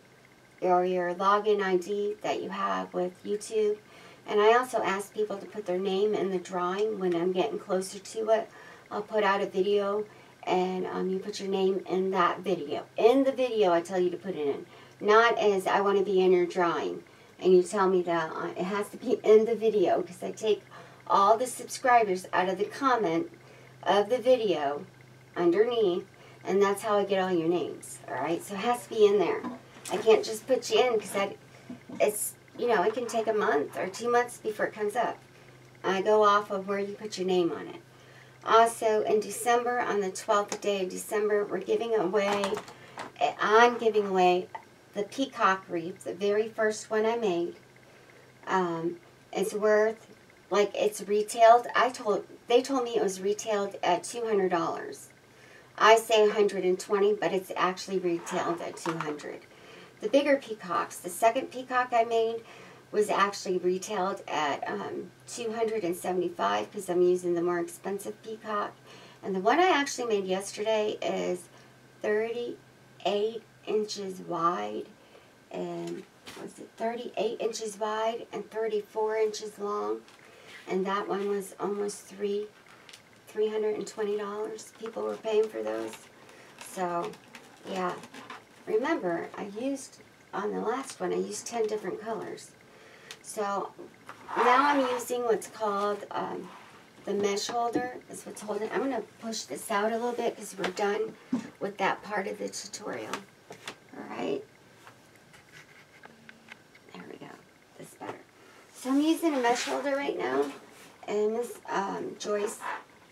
S1: or your login ID that you have with YouTube. And I also ask people to put their name in the drawing when I'm getting closer to it. I'll put out a video and you put your name in that video. In the video, I tell you to put it in. Not as I want to be in your drawing. And you tell me that it has to be in the video, because I take all the subscribers out of the comment of the video underneath, and that's how I get all your names. Alright, so it has to be in there. I can't just put you in, because it's, you know, it can take a month or 2 months before it comes up. I go off of where you put your name on it. Also, in December, on the 12th day of December, I'm giving away the peacock wreath, the very first one I made. It's worth, like, it's retailed. They told me it was retailed at $200. I say $120, but it's actually retailed at $200. The bigger peacocks, the second peacock I made was actually retailed at $275 because I'm using the more expensive peacock. And the one I actually made yesterday is 38 inches wide, and was it 38 inches wide and 34 inches long, and that one was almost $320. People were paying for those. So yeah, remember on the last one I used 10 different colors. So now I'm using what's called the mesh holder. Is what's holding. I'm going to push this out a little bit because we're done with that part of the tutorial. Alright. There we go. This better. So I'm using a mesh holder right now. And Miss Joyce's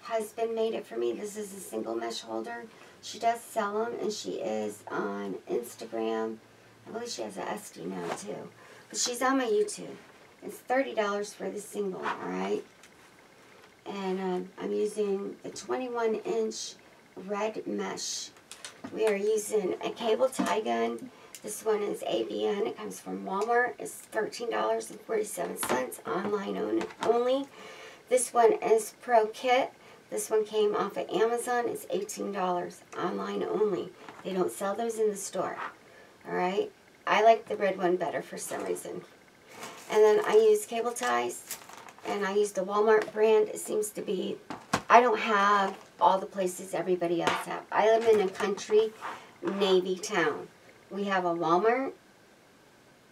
S1: husband made it for me. This is a single mesh holder. She does sell them, and she is on Instagram. I believe she has an SD now too. But she's on my YouTube. It's $30 for the single, alright? And I'm using the 21-inch red mesh. We are using a cable tie gun. This one is ABN. It comes from Walmart. It's $13.47, online only. This one is Pro Kit. This one came off of Amazon. It's $18, online only. They don't sell those in the store. Alright? I like the red one better for some reason. And then I use cable ties. And I use the Walmart brand. It seems to be, I don't have all the places everybody else have. I live in a country Navy town. We have a Walmart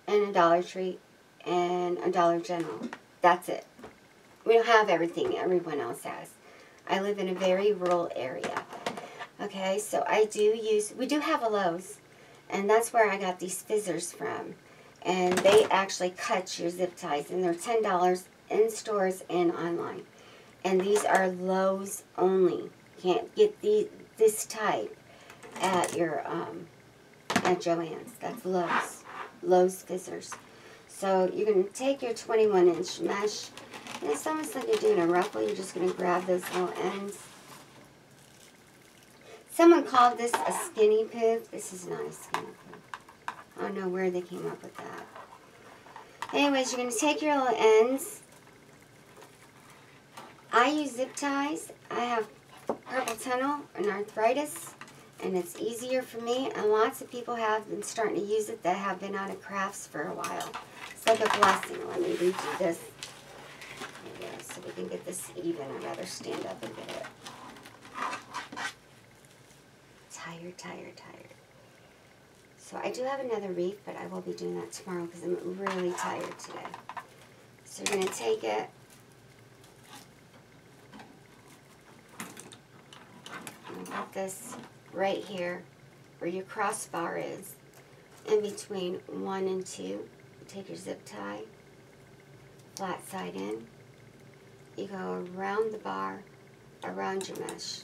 S1: and a Dollar Tree and a Dollar General. That's it. We don't have everything everyone else has. I live in a very rural area. Okay, so we do have a Lowe's. And that's where I got these fizzers from. And they actually cut your zip ties. And they're $10 in stores and online. And these are Lowe's only. You can't get this type at your at Joann's. That's Lowe's. Lowe's fizzers. So you're going to take your 21-inch mesh. And it's almost like you're doing a ruffle. You're just going to grab those little ends. Someone called this a skinny poof. This is not a skinny poof. I don't know where they came up with that. Anyways, you're going to take your little ends. I use zip ties. I have carpal tunnel and arthritis, and it's easier for me. And lots of people have been starting to use it that have been out of crafts for a while. It's like a blessing. Let me redo this. There we go, so we can get this even. I'd rather stand up and get it. Tired, tired, tired. So I do have another wreath, but I will be doing that tomorrow because I'm really tired today. So you're going to take it And put this right here where your crossbar is, in between 1 and 2. Take your zip tie, flat side in. You go around the bar, around your mesh.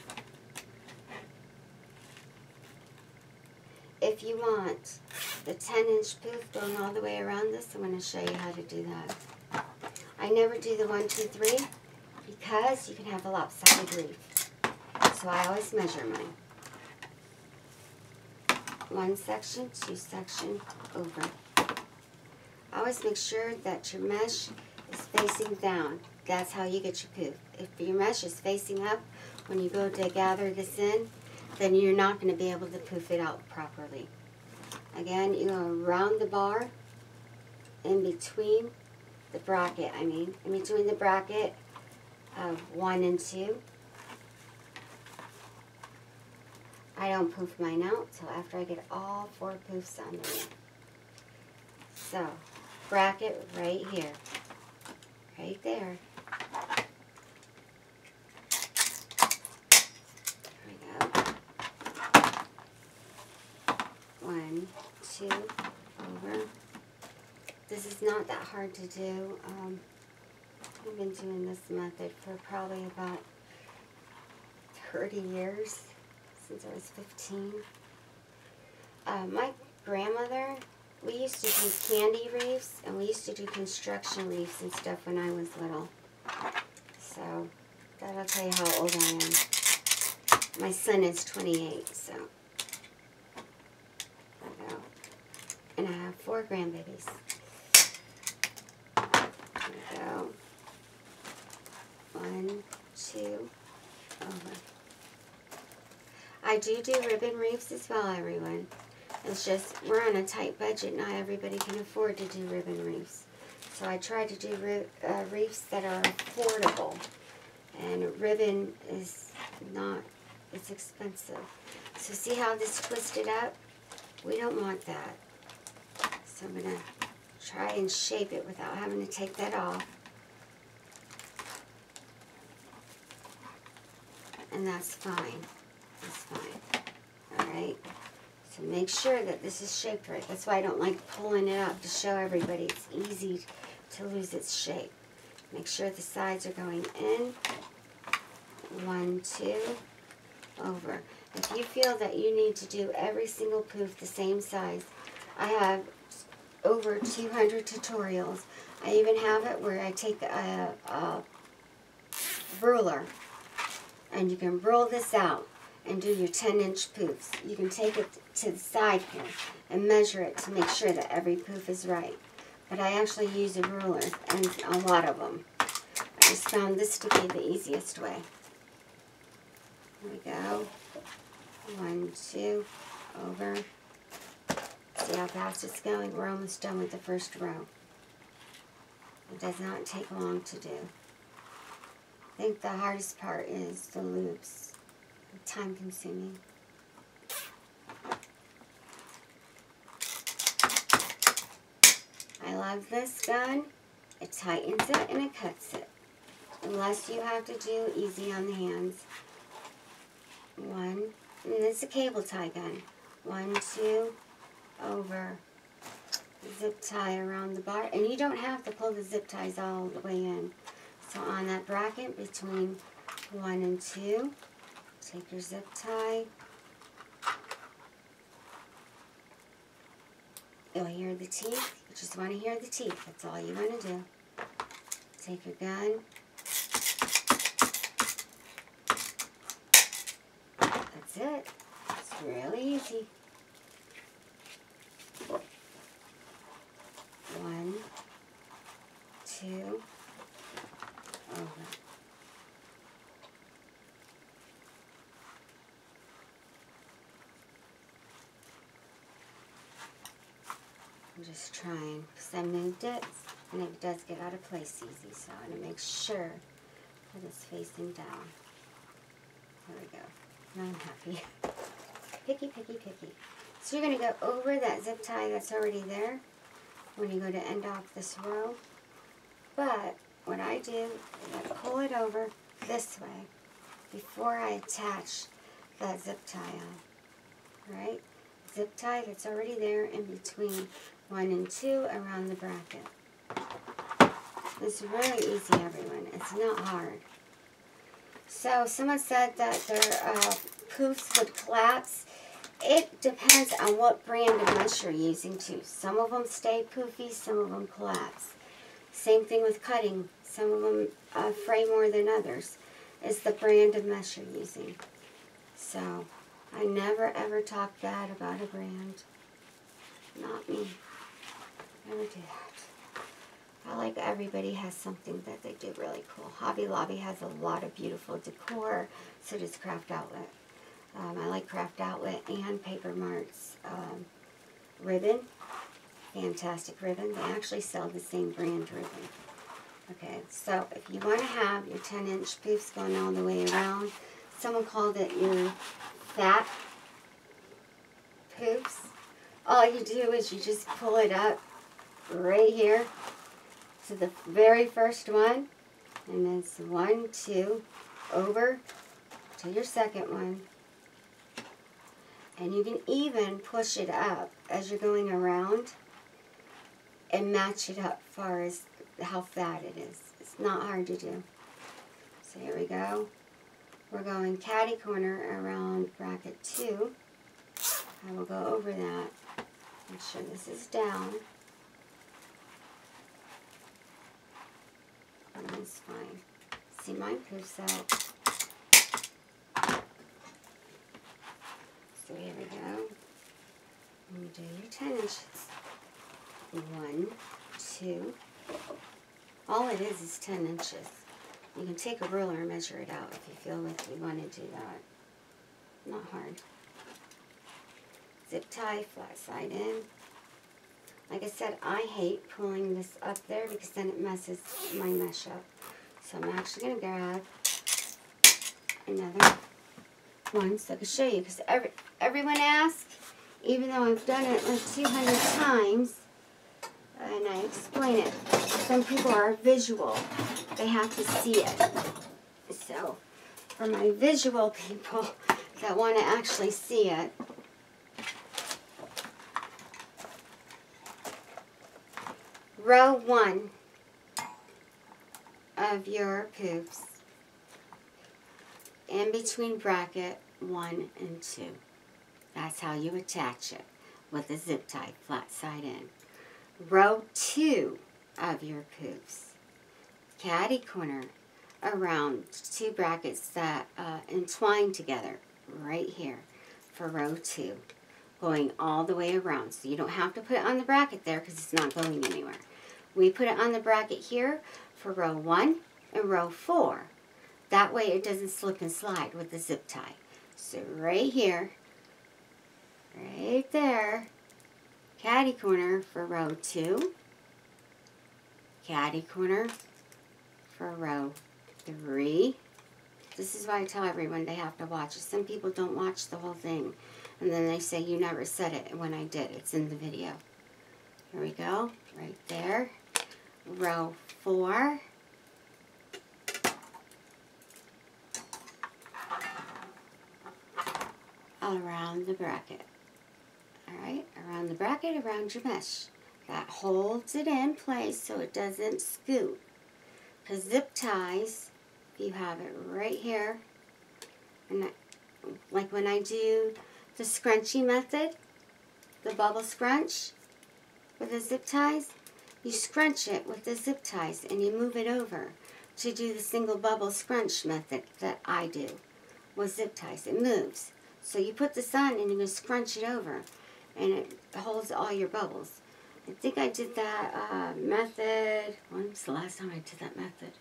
S1: If you want the 10-inch poof going all the way around this, I'm going to show you how to do that. I never do the 1, 2, 3 because you can have a lopsided wreath. So I always measure mine. 1 section, 2 section, over. I always make sure that your mesh is facing down. That's how you get your poof. If your mesh is facing up, when you go to gather this in, then you're not going to be able to poof it out properly. Again, you go around the bar, in between the bracket, in between the bracket of 1 and 2. I don't poof mine out till after I get all 4 poofs on there. So, bracket right here. Right there. There we go. 1, 2, over. This is not that hard to do. I've been doing this method for probably about 30 years, since I was 15. My grandmother, we used to do candy wreaths, and we used to do construction wreaths and stuff when I was little. So, that'll tell you how old I am. My son is 28, so. There we go. And I have 4 grandbabies. There we go. 1, 2, over. I do ribbon wreaths as well, everyone. It's just, we're on a tight budget. Not everybody can afford to do ribbon wreaths. So I try to do wreaths that are affordable. And ribbon is not, it's expensive. So see how this twisted up? We don't want that. So I'm going to try and shape it without having to take that off. And that's fine. That's fine. Alright? So make sure that this is shaped right. That's why I don't like pulling it up, to show everybody it's easy to lose its shape. Make sure the sides are going in. 1, 2, over. If you feel that you need to do every single poof the same size, I have over 200 tutorials. I even have it where I take a ruler, and you can roll this out and do your 10-inch poofs. You can take it to the side here and measure it to make sure that every poof is right. But I actually use a ruler, and a lot of them. I just found this to be the easiest way. There we go. 1, 2, over. See how fast it's going? We're almost done with the first row. It does not take long to do. I think the hardest part is the loops. Time consuming. I love this gun. It tightens it and it cuts it. Unless you have to do easy on the hands. 1, and it's a cable tie gun. 1, 2, over. Zip tie around the bar. And you don't have to pull the zip ties all the way in. So on that bracket between 1 and 2, take your zip tie. You'll hear the teeth. You just want to hear the teeth. That's all you want to do. Take your gun. That's it. It's really easy. 1, 2, over. I'm just trying, because I moved it, and it does get out of place easy, so I'm going to make sure that it's facing down. There we go. Now I'm happy. Picky, picky, picky. So you're going to go over that zip tie that's already there when you go to end off this row. But what I do is I pull it over this way before I attach that zip tie off. Right? Zip tie that's already there in between 1 and 2 around the bracket. It's really easy, everyone. It's not hard. So someone said that their poofs would collapse. It depends on what brand of mesh you're using too. Some of them stay poofy, some of them collapse. Same thing with cutting. Some of them fray more than others. It's the brand of mesh you're using. So I never ever talk bad about a brand. Not me. Never do that. I like everybody has something that they do really cool. Hobby Lobby has a lot of beautiful decor. So does Craft Outlet. I like Craft Outlet and Paper Mart's ribbon. Fantastic ribbon. They actually sell the same brand ribbon. Okay, so if you want to have your 10-inch poofs going all the way around, someone called it your fat poofs. All you do is you just pull it up right here to the very first one, and it's 1, 2, over to your second one. And you can even push it up as you're going around and match it up as far as how fat it is. It's not hard to do. So here we go. We're going catty corner around bracket 2. I will go over that. Make sure this is down. And that's fine. See, mine poofs out. So here we go. And you do your 10 inches. 1, 2. All it is 10 inches. You can take a ruler and measure it out if you feel like you want to do that. Not hard. Zip tie, flat side in. Like I said, I hate pulling this up there because then it messes my mesh up. So I'm actually going to grab another one so I can show you. Because everyone asks, even though I've done it like 200 times, and I explain it, some people are visual. They have to see it. So for my visual people that want to actually see it, row 1 of your poofs in between bracket 1 and 2. That's how you attach it with a zip tie, flat side in. Row 2 of your poofs, catty corner around 2 brackets that entwine together right here for row 2, going all the way around. So you don't have to put it on the bracket there because it's not going anywhere. We put it on the bracket here for row 1 and row 4. That way it doesn't slip and slide with the zip tie. So right here, right there, catty corner for row 2, catty corner for row 3. This is why I tell everyone they have to watch it. Some people don't watch the whole thing, and then they say, you never said it, and when I did, it's in the video. Here we go, right there. Row 4. Around the bracket. Alright, around the bracket, around your mesh. That holds it in place so it doesn't scoot. Because zip ties, if you have it right here, and like when I do the scrunchy method, the bubble scrunch with the zip ties, you scrunch it with the zip ties and you move it over to do the single bubble scrunch method that I do with zip ties. It moves. So you put this on and you can scrunch it over and it holds all your bubbles. I think I did that method. When was the last time I did that method?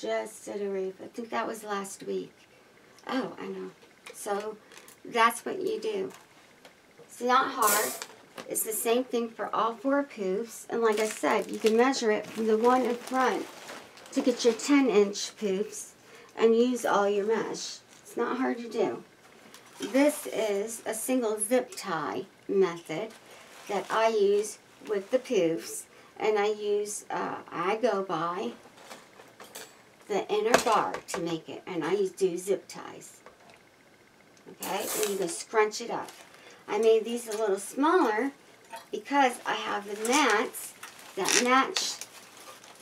S1: Just did a Wreath. I think that was last week. Oh, I know. So that's what you do. It's not hard. It's the same thing for all 4 poofs. And like I said, you can measure it from the one in front to get your 10-inch poofs and use all your mesh. It's not hard to do. This is a single zip tie method that I use with the poofs, and I go by the inner bar to make it, and I do zip ties. Okay, and you can scrunch it up. I made these a little smaller because I have the mats that match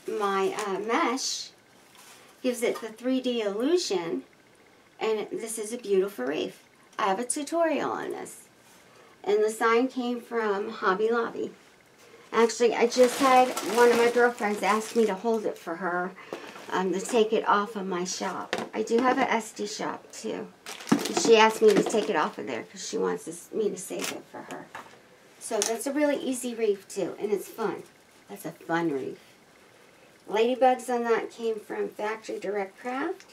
S1: my mesh. Gives it the 3D illusion, and this is a beautiful wreath. I have a tutorial on this. And the sign came from Hobby Lobby. Actually, I just had one of my girlfriends ask me to hold it for her to take it off of my shop. I do have an SD shop too. And she asked me to take it off of there because she wants me to save it for her. So that's a really easy wreath too, and it's fun. That's a fun wreath. Ladybugs on that came from Factory Direct Craft.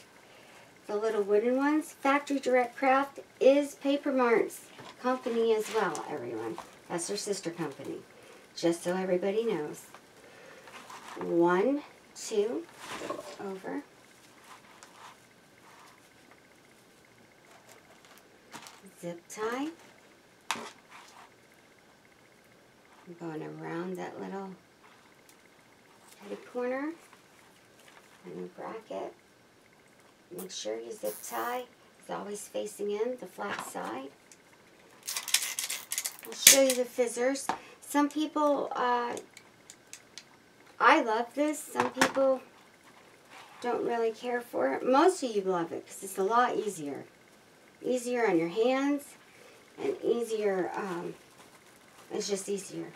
S1: The little wooden ones. Factory Direct Craft is Paper Mart's company as well, everyone. That's their sister company. Just so everybody knows. 1, 2, over. Zip tie. I'm going around that little head corner and the bracket. Make sure your zip tie is always facing in the flat side. I'll show you the fizzers. Some people, I love this. Some people don't really care for it. Most of you love it because it's a lot easier. Easier on your hands and easier, it's just easier.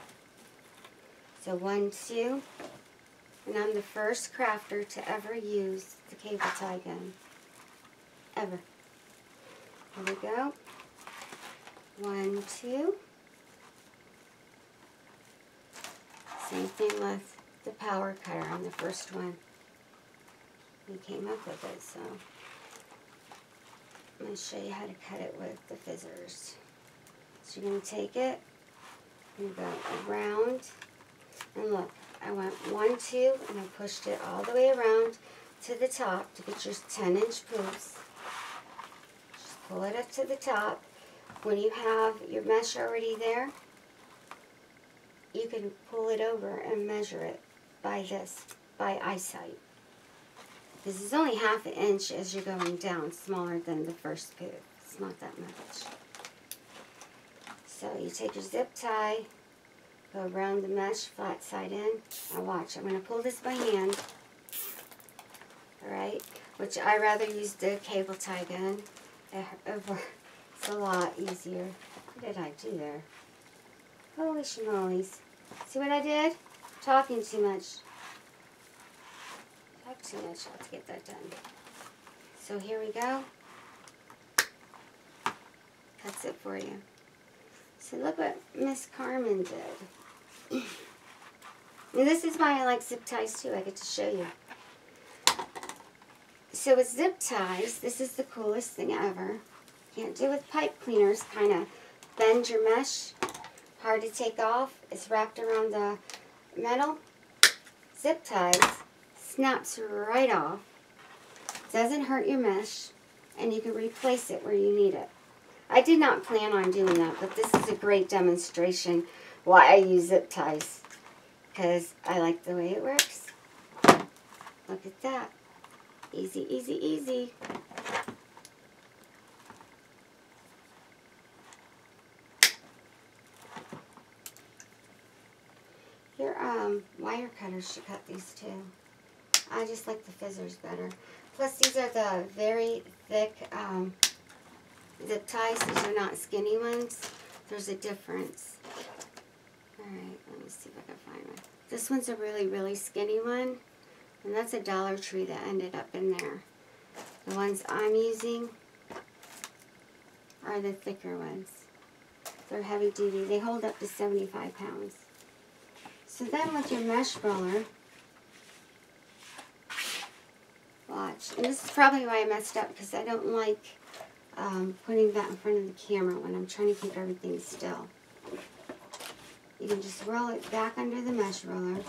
S1: So 1, 2, and I'm the first crafter to ever use the cable tie gun. Ever. Here we go. 1, 2. Same thing with the power cutter on the first one. We came up with it, so I'm going to show you how to cut it with the fizzers. So you're going to take it and go around, and look, I went 1, 2, and I pushed it all the way around to the top to get your 10-inch poops. Just pull it up to the top. When you have your mesh already there, you can pull it over and measure it by this, by eyesight. This is only 1/2 inch as you're going down, smaller than the first poop. It's not that much. So you take your zip tie, go around the mesh, flat side in. Now watch, I'm going to pull this by hand. Alright, which I rather use the cable tie gun. It's a lot easier. What did I do there? Holy schmolies. See what I did? Talking too much. Talk too much. I'll have to get that done. So here we go. That's it for you. So look what Miss Carmen did. And this is why I like zip ties too. I get to show you. So with zip ties, this is the coolest thing ever. Can't do with pipe cleaners. Kind of bend your mesh. Hard to take off. It's wrapped around the metal. Zip ties snaps right off. Doesn't hurt your mesh. And you can replace it where you need it. I did not plan on doing that, but this is a great demonstration why I use zip ties. Because I like the way it works. Look at that. Easy, easy, easy. Your wire cutters should cut these too. I just like the fizzers better. Plus these are the very thick zip ties. These are not skinny ones. There's a difference. Alright, let me see if I can find one. This one's a really, really skinny one. And that's a Dollar Tree that ended up in there. The ones I'm using are the thicker ones. They're heavy duty. They hold up to 75 pounds. So then with your mesh roller, watch. And this is probably why I messed up, because I don't like putting that in front of the camera when I'm trying to keep everything still. You can just roll it back under the mesh roller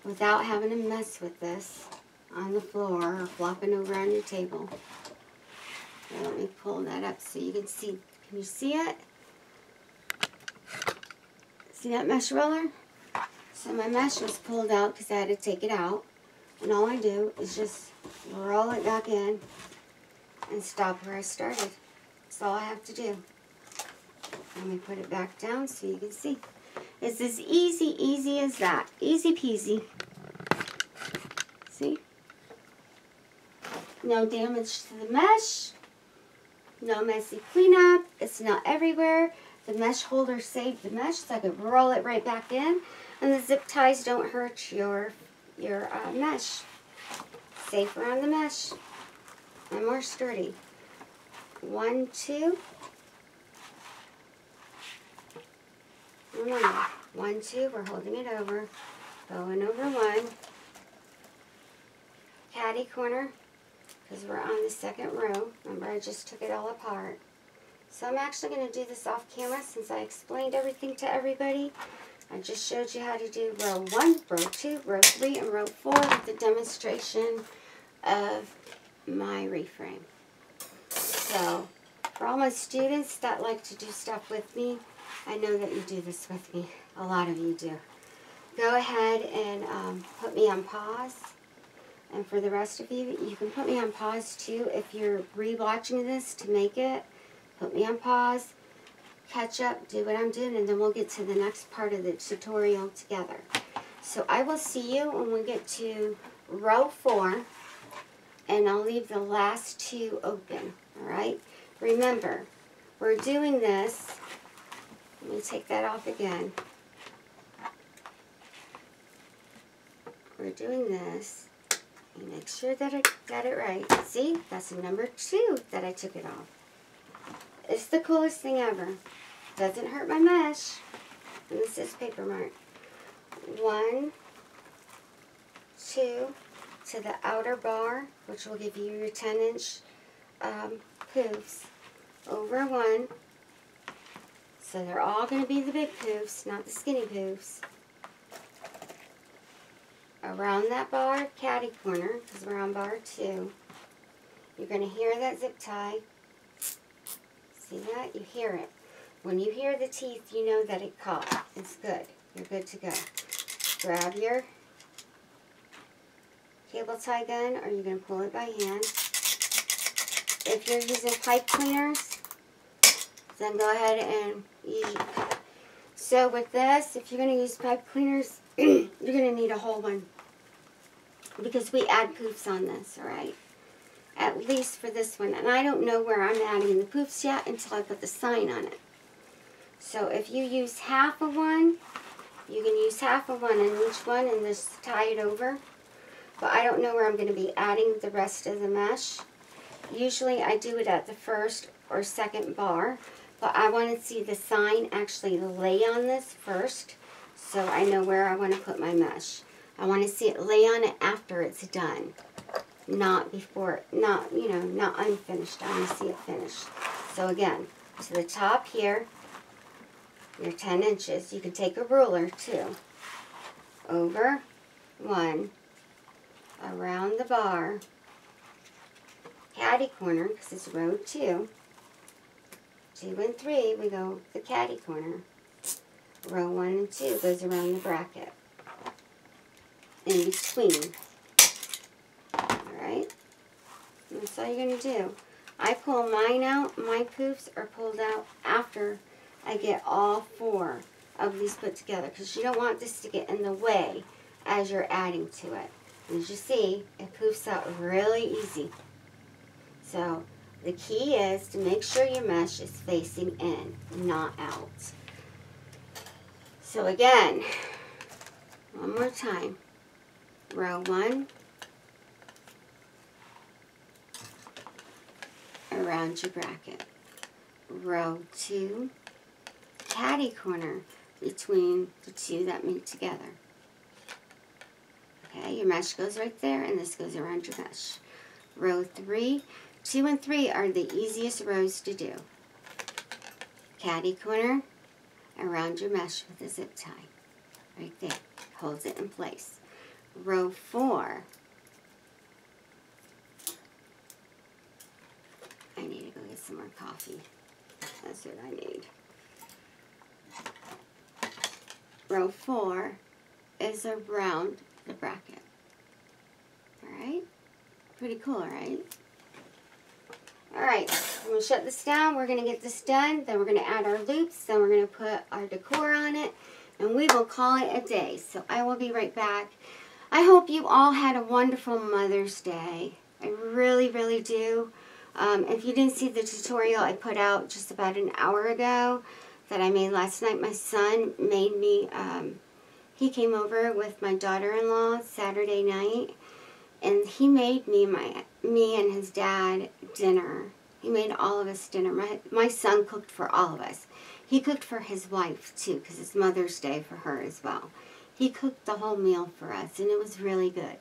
S1: without having to mess with this on the floor or flopping over on your table. Now let me pull that up so you can see. Can you see it? See that mesh roller? So my mesh was pulled out because I had to take it out. And all I do is just roll it back in, and stop where I started. That's all I have to do. Let me put it back down so you can see. It's as easy as that. Easy peasy. See? No damage to the mesh. No messy cleanup. It's not everywhere. The mesh holder saved the mesh, so I could roll it right back in. And the zip ties don't hurt your mesh. Safer on the mesh. And more sturdy. 1, 2. Remember, 1, 2, we're holding it over. Going over 1. Caddy corner, because we're on the second row. Remember, I just took it all apart. So I'm actually going to do this off camera since I explained everything to everybody. I just showed you how to do row 1, row 2, row 3, and row 4 with the demonstration of my reframe. So, for all my students that like to do stuff with me, I know that you do this with me. A lot of you do. Go ahead and put me on pause. And for the rest of you, you can put me on pause too if you're re-watching this to make it. Put me on pause, catch up, do what I'm doing, and then we'll get to the next part of the tutorial together. So I will see you when we get to row 4, and I'll leave the last 2 open, all right? Remember, we're doing this. Let me take that off again. We're doing this. And make sure that I got it right. See, that's number 2 that I took it off. It's the coolest thing ever. Doesn't hurt my mesh. And this is paper mark. 1, 2 to the outer bar, which will give you your 10-inch poofs. Over 1. So they're all going to be the big poofs, not the skinny poofs. Around that bar, caddy corner, because we're on bar 2. You're going to hear that zip tie. See that? You hear it. When you hear the teeth, you know that it caught. It's good. You're good to go. Grab your cable tie gun, or you're going to pull it by hand. If you're using pipe cleaners, then go ahead and use your cut. So with this, if you're going to use pipe cleaners, you're going to need a whole one, because we add poofs on this, alright? At least for this one. And I don't know where I'm adding the poofs yet until I put the sign on it. So if you use half of one, you can use half of one in each one and just tie it over. But I don't know where I'm going to be adding the rest of the mesh. Usually I do it at the first or second bar. But I want to see the sign actually lay on this first, so I know where I want to put my mesh. I want to see it lay on it after it's done. Not before, not unfinished. I want to see it finished. So again, to the top here, your 10 inches. You can take a ruler too. Over 1, around the bar, caddy corner, because it's row 2. 2 and 3, we go the caddy corner. Row 1 and 2 goes around the bracket. In between. Alright? That's all you're going to do. I pull mine out. My poofs are pulled out after I get all 4 of these put together, because you don't want this to get in the way as you're adding to it. As you see, it poofs out really easy. So the key is to make sure your mesh is facing in, not out. So again, one more time. Row 1, around your bracket. Row 2, caddy corner between the 2 that meet together. Okay, your mesh goes right there, and this goes around your mesh. Row 3, 2 and 3 are the easiest rows to do. Caddy corner around your mesh with a zip tie. Right there. Holds it in place. Row 4. I need to go get some more coffee. That's what I need. Row 4 is around the bracket. Alright? Pretty cool, right? Alright, I'm going to shut this down. We're going to get this done. Then we're going to add our loops. Then we're going to put our decor on it. And we will call it a day. So I will be right back. I hope you all had a wonderful Mother's Day. I really, really do. If you didn't see the tutorial I put out just about an hour ago that I made last night, my son made me, he came over with my daughter-in-law Saturday night. And he made me and his dad dinner. He made all of us dinner. My son cooked for all of us. He cooked for his wife, too, because it's Mother's Day for her as well. He cooked the whole meal for us, and it was really good.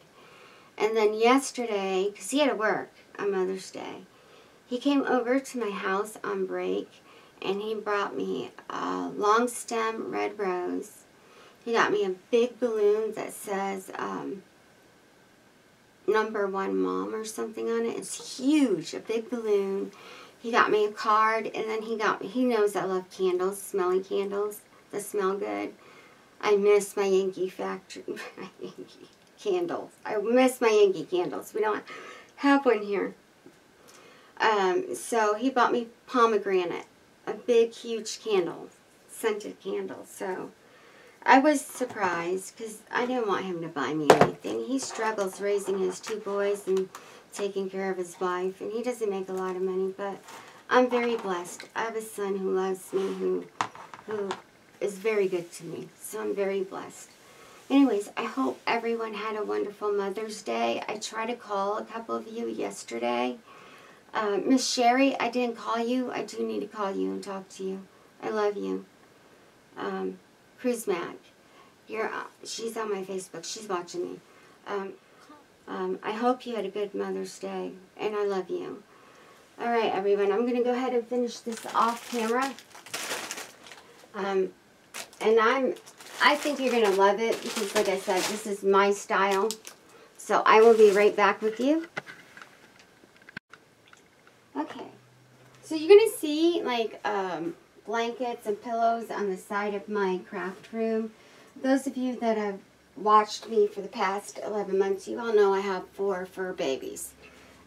S1: And then yesterday, because he had to work on Mother's Day, he came over to my house on break, and he brought me a long stem red rose. He got me a big balloon that says, number 1 mom or something on it. It's huge, a big balloon. He got me a card, and then he knows I love candles, smelly candles that smell good. I miss my Yankee factory, my Yankee candles. I miss my Yankee candles. We don't have one here. So he bought me pomegranate, a big, huge candle, scented candle. So I was surprised because I didn't want him to buy me anything. He struggles raising his 2 boys and taking care of his wife, and he doesn't make a lot of money, but I'm very blessed. I have a son who loves me, who is very good to me, so I'm very blessed. Anyways, I hope everyone had a wonderful Mother's Day. I tried to call a couple of you yesterday. Miss Sherry, I didn't call you. I do need to call you and talk to you. I love you. Cruz Mac, she's on my Facebook. She's watching me. I hope you had a good Mother's Day, and I love you. All right, everyone, I'm going to go ahead and finish this off camera. And I think you're going to love it because, like I said, this is my style. So I will be right back with you. Okay, so you're going to see, like, blankets and pillows on the side of my craft room. Those of you that have watched me for the past 11 months, you all know I have 4 fur babies.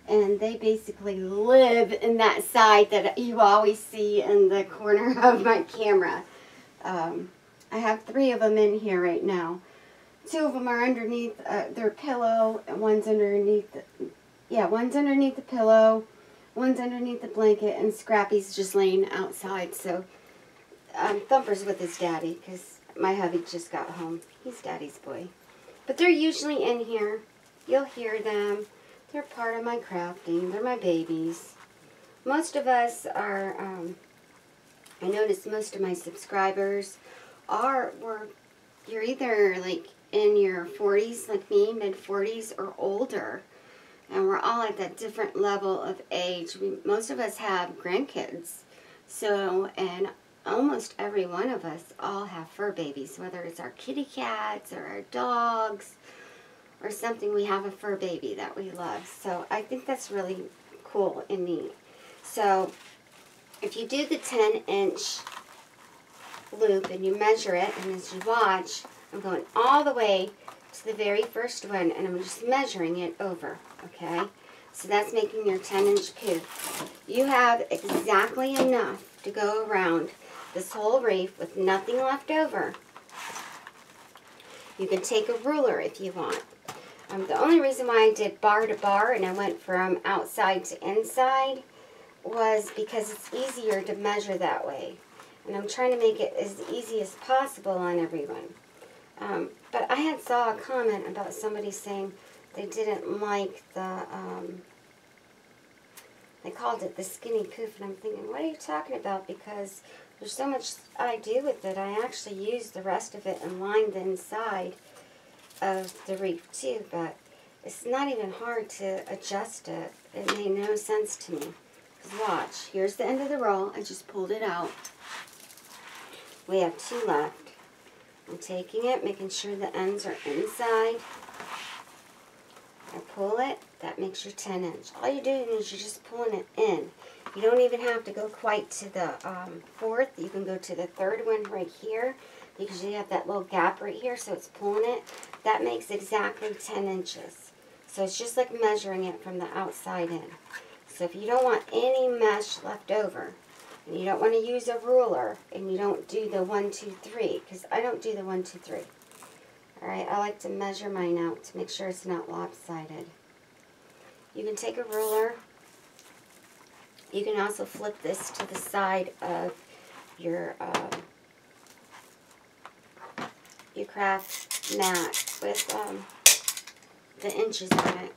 S1: And they basically live in that side that you always see in the corner of my camera. I have 3 of them in here right now. 2 of them are underneath their pillow, and one's underneath the pillow, one's underneath the blanket, and Scrappy's just laying outside. So Thumper's with his daddy because my hubby just got home. He's daddy's boy. But they're usually in here. You'll hear them. They're part of my crafting. They're my babies. Most of us are, I noticed most of my subscribers you're either like in your 40s like me, mid-40s, or older. And we're all at that different level of age. Most of us have grandkids. So, and almost every one of us all have fur babies, whether it's our kitty cats or our dogs or something. We have a fur baby that we love. So I think that's really cool and neat. So if you do the 10-inch loop and you measure it, and as you watch, I'm going all the way to the very first one, and I'm just measuring it over, okay? So that's making your 10-inch coop. You have exactly enough to go around this whole wreath with nothing left over. You can take a ruler if you want. The only reason why I did bar to bar and I went from outside to inside was because it's easier to measure that way. And I'm trying to make it as easy as possible on everyone. But I had saw a comment about somebody saying they didn't like the, they called it the skinny poof, and I'm thinking, what are you talking about? Because there's so much I do with it. I actually use the rest of it and line the inside of the wreath too, but it's not even hard to adjust it. It made no sense to me. Because watch, here's the end of the roll. I just pulled it out. We have 2 left. I'm taking it, making sure the ends are inside. I pull it. That makes your 10-inch. All you're doing is you're just pulling it in. You don't even have to go quite to the 4th. You can go to the 3rd one right here because you have that little gap right here, so it's pulling it. That makes exactly 10 inches. So it's just like measuring it from the outside in. So if you don't want any mesh left over, and you don't want to use a ruler, and you don't do the 1, 2, 3, because I don't do the 1, 2, 3. Alright, I like to measure mine out to make sure it's not lopsided. You can take a ruler. You can also flip this to the side of your craft mat with the inches on it.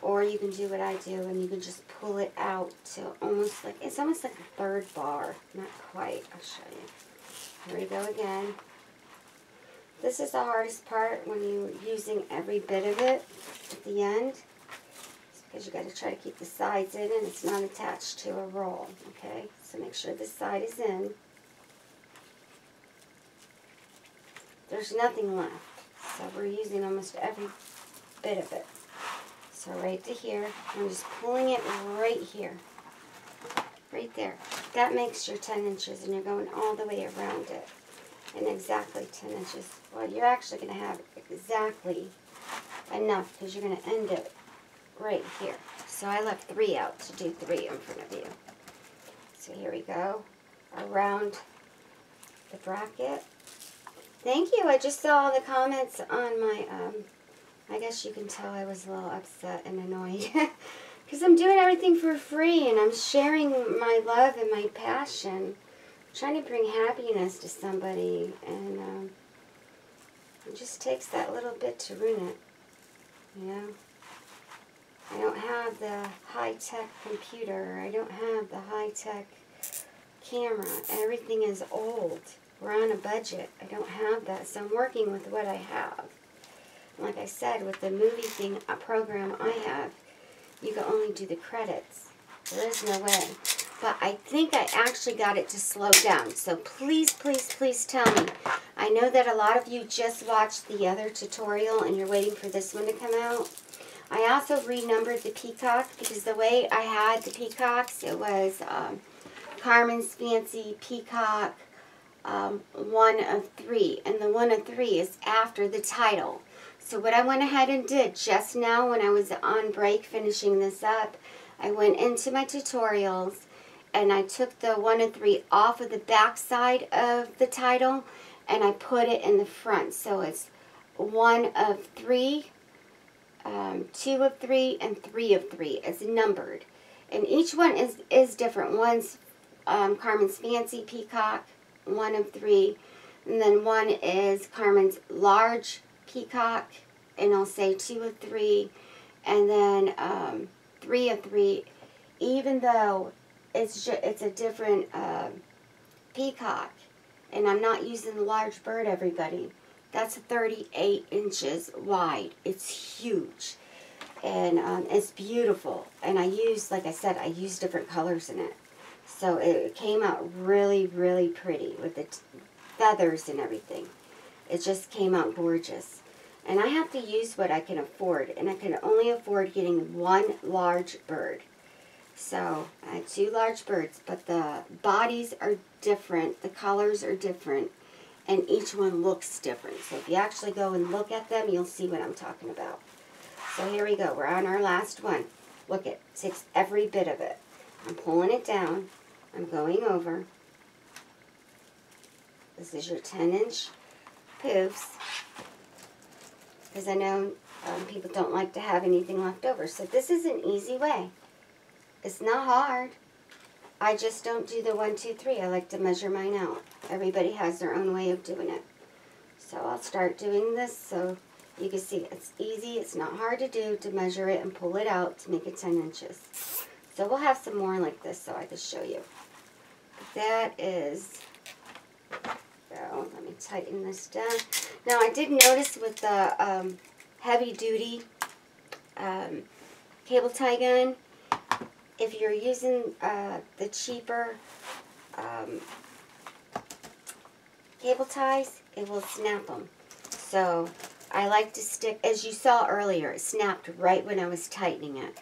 S1: Or you can do what I do, and you can just pull it out to almost like, it's almost like a third bar. Not quite. I'll show you. Here we go again. This is the hardest part when you're using every bit of it at the end. It's because you got to try to keep the sides in, and it's not attached to a roll. Okay, so make sure this side is in. There's nothing left, so we're using almost every bit of it. So right to here, I'm just pulling it right here, right there. That makes your 10 inches, and you're going all the way around it, and exactly 10 inches. Well, you're actually going to have exactly enough, because you're going to end it right here. So I left 3 out to do 3 in front of you. So here we go, around the bracket. Thank you. I just saw the comments on my, I guess you can tell I was a little upset and annoyed. Because I'm doing everything for free, and I'm sharing my love and my passion. I'm trying to bring happiness to somebody, and it just takes that little bit to ruin it. You know? I don't have the high-tech computer. I don't have the high-tech camera. Everything is old. We're on a budget. I don't have that, so I'm working with what I have. Like I said, with the movie thing, a program I have, you can only do the credits. There is no way. But I think I actually got it to slow down. So please, please, please tell me. I know that a lot of you just watched the other tutorial and you're waiting for this one to come out. I also renumbered the peacock, because the way I had the peacocks, it was Carmen's Fancy Peacock 1 of 3. And the 1 of 3 is after the title. So what I went ahead and did just now when I was on break finishing this up, I went into my tutorials and I took the 1 of 3 off of the back side of the title and I put it in the front. So it's 1 of 3, 2 of 3, and 3 of 3. It's numbered. And each one is different. One's Carmen's Fancy Peacock, 1 of 3. And then one is Carmen's Large Peacock, and I'll say 2 of 3. And then 3 of 3, even though it's a different peacock. And I'm not using the large bird, everybody. That's 38 inches wide. It's huge. And it's beautiful. And I used, like I said, I used different colors in it. So it came out really, really pretty with the feathers and everything. It just came out gorgeous. And I have to use what I can afford. And I can only afford getting 1 large bird. So I had 2 large birds. But the bodies are different. The colors are different. And each one looks different. So if you actually go and look at them, you'll see what I'm talking about. So here we go. We're on our last one. Look, it takes every bit of it. I'm pulling it down. I'm going over. This is your 10-inch poofs. Because I know people don't like to have anything left over. So this is an easy way. It's not hard. I just don't do the 1, 2, 3. I like to measure mine out. Everybody has their own way of doing it. So I'll start doing this so you can see it's easy. It's not hard to do, to measure it and pull it out to make it 10 inches. So we'll have some more like this so I can show you. That is, so let me tighten this down. Now I did notice with the heavy duty cable tie gun, if you're using the cheaper cable ties, it will snap them. So I like to stick, as you saw earlier, it snapped right when I was tightening it.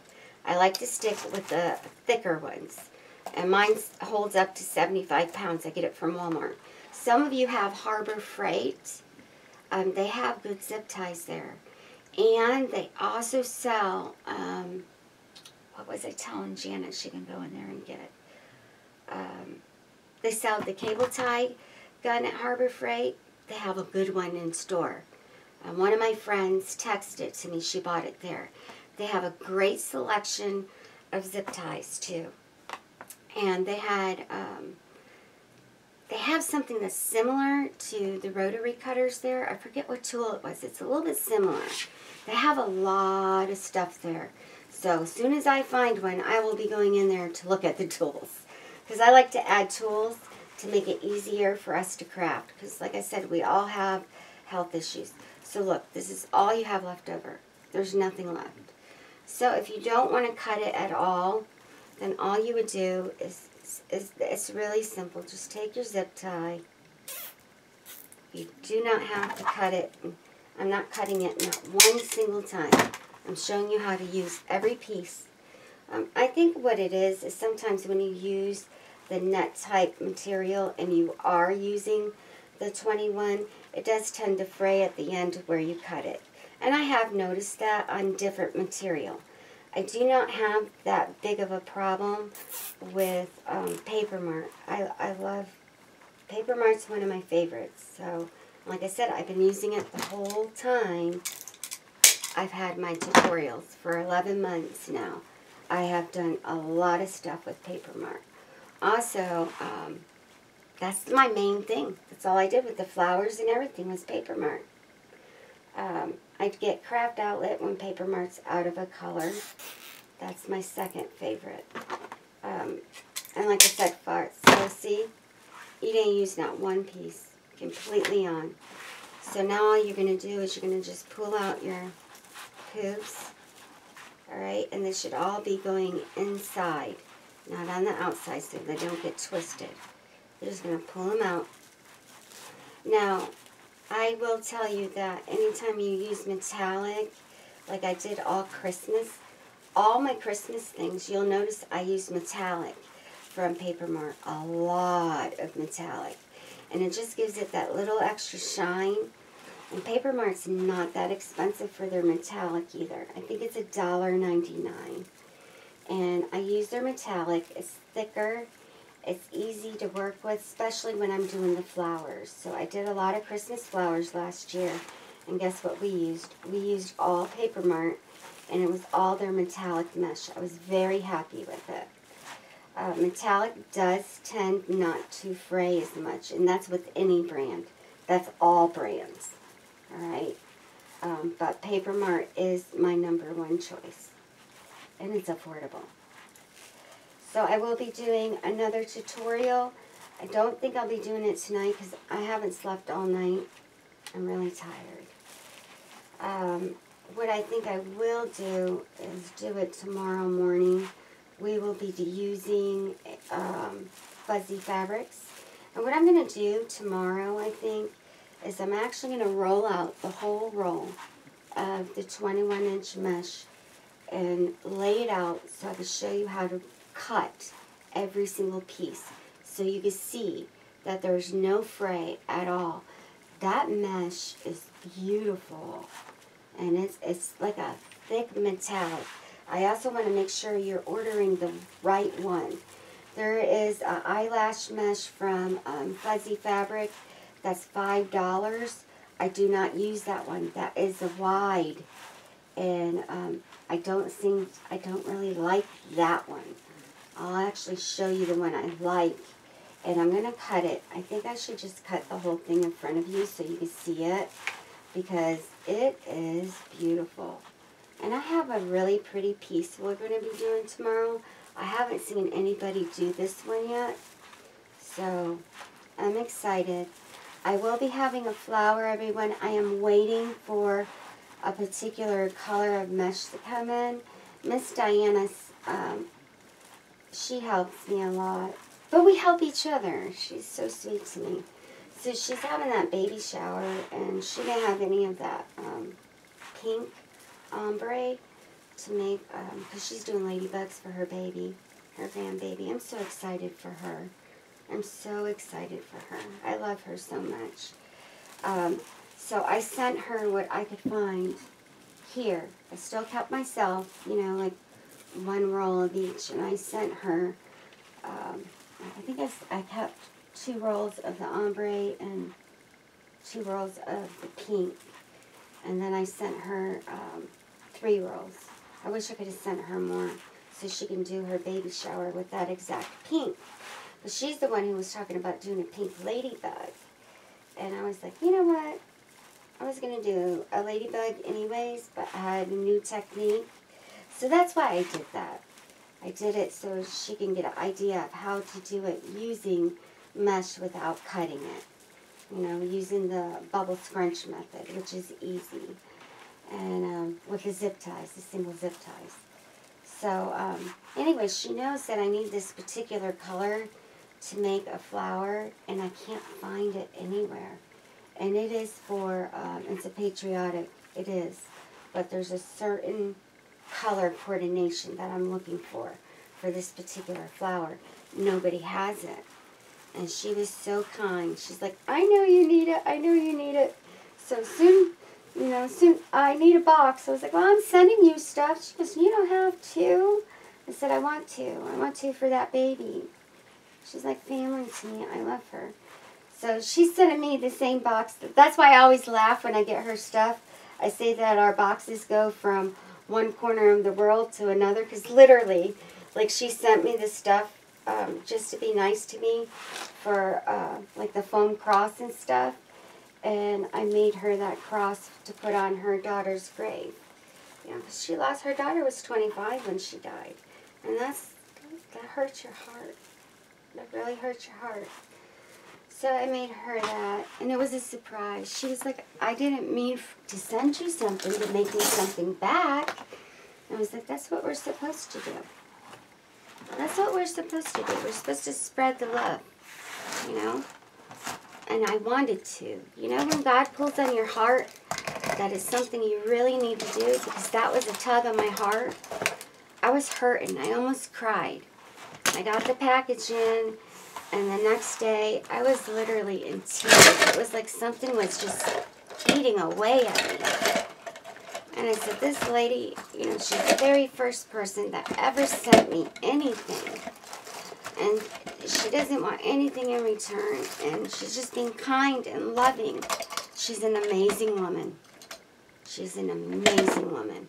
S1: I like to stick with the thicker ones. And mine holds up to 75 pounds. I get it from Walmart. Some of you have Harbor Freight. They have good zip ties there. And they also sell, what was I telling Janet? She can go in there and get it. They sell the cable tie gun at Harbor Freight. They have a good one in store. One of my friends texted it to me. She bought it there. They have a great selection of zip ties too. And they have something that's similar to the rotary cutters there. I forget what tool it was. It's a little bit similar. They have a lot of stuff there. So as soon as I find one, I will be going in there to look at the tools. Because I like to add tools to make it easier for us to craft. Because like I said, we all have health issues. So look, this is all you have left over. There's nothing left. So if you don't want to cut it at all, then all you would do is it's really simple. Just take your zip tie. You do not have to cut it. I'm not cutting it not one single time. I'm showing you how to use every piece. I think what it is sometimes when you use the net type material and you are using the 21, it does tend to fray at the end where you cut it. And I have noticed that on different material. I do not have that big of a problem with paper mart. I love paper mart's one of my favorites. So like I said, I've been using it the whole time I've had my tutorials for 11 months now. I have done a lot of stuff with paper mart. Also, that's my main thing. That's all I did with the flowers and everything was paper mart. I'd get Craft Outlet when paper mart's out of a color. That's my second favorite. And like I said, so see, you didn't use not one piece, completely on. So now all you're going to do is you're going to just pull out your hoops. Alright, and this should all be going inside, not on the outside so they don't get twisted. You're just going to pull them out. Now, I will tell you that anytime you use metallic, like I did all Christmas, all my Christmas things, you'll notice I use metallic from Paper Mart. A lot of metallic. And it just gives it that little extra shine. And Paper Mart's not that expensive for their metallic either. I think it's $1.99. And I use their metallic. It's thicker. It's easy to work with, especially when I'm doing the flowers. So I did a lot of Christmas flowers last year. And guess what we used? We used all Paper Mart. And it was all their metallic mesh. I was very happy with it. Metallic does tend not to fray as much. And that's with any brand. That's all brands. Alright, but Paper Mart is my #1 choice, and it's affordable. So I will be doing another tutorial. I don't think I'll be doing it tonight because I haven't slept all night. I'm really tired. What I think I will do is do it tomorrow morning. We will be using fuzzy fabrics. And what I'm going to do tomorrow, I think, is I'm actually going to roll out the whole roll of the 21-inch mesh and lay it out so I can show you how to cut every single piece so you can see that there's no fray at all. That mesh is beautiful, and it's like a thick metallic. I also want to make sure you're ordering the right one. There is an eyelash mesh from Fuzzy Fabric. That's $5. I do not use that one. That is a wide, and I don't really like that one. I'll actually show you the one I like, and I'm going to cut it. I think I should just cut the whole thing in front of you so you can see it, because it is beautiful. And I have a really pretty piece we're going to be doing tomorrow. I haven't seen anybody do this one yet, so I'm excited. I will be having a flower, everyone. I am waiting for a particular color of mesh to come in. Miss Diana, she helps me a lot. But we help each other. She's so sweet to me. So she's having that baby shower, and she didn't have any of that pink ombre to make, because she's doing ladybugs for her baby, her grandbaby. I'm so excited for her. I'm so excited for her. I love her so much. So I sent her what I could find here. I still kept myself, you know, like one roll of each, and I sent her, I think I kept 2 rolls of the ombre and 2 rolls of the pink, and then I sent her 3 rolls. I wish I could have sent her more so she can do her baby shower with that exact pink. But she's the one who was talking about doing a pink ladybug. And I was like, you know what? I was going to do a ladybug anyways, but I had a new technique. So that's why I did that. I did it so she can get an idea of how to do it using mesh without cutting it. You know, using the bubble scrunch method, which is easy. And with the zip ties, the single zip ties. So, anyway, she knows that I need this particular color to make a flower, and I can't find it anywhere. And it is for, it's a patriotic, it is. But there's a certain color coordination that I'm looking for this particular flower. Nobody has it. And she was so kind. She's like, I know you need it. I know you need it. So soon, you know, I need a box. I was like, well, I'm sending you stuff. She goes, you don't have to. I said, I want to. I want to for that baby. She's like family to me. I love her. So she's sending me the same box. That's why I always laugh when I get her stuff. I say that our boxes go from one corner of the world to another. Because literally, like she sent me the stuff just to be nice to me for like the foam cross and stuff. And I made her that cross to put on her daughter's grave. You know, 'cause she lost, her daughter was 25 when she died. And that hurts your heart. That really hurts your heart. So I made her that, and it was a surprise. She was like, I didn't mean to send you something to make me something back. And I was like, that's what we're supposed to do. That's what we're supposed to do. We're supposed to spread the love, you know? And I wanted to. You know when God pulls on your heart, that is something you really need to do, because that was a tug on my heart. I was hurting. I almost cried. I got the package in, and the next day, I was literally in tears. It was like something was just eating away at me. And I said, this lady, you know, she's the very first person that ever sent me anything. And she doesn't want anything in return. And she's just being kind and loving. She's an amazing woman. She's an amazing woman.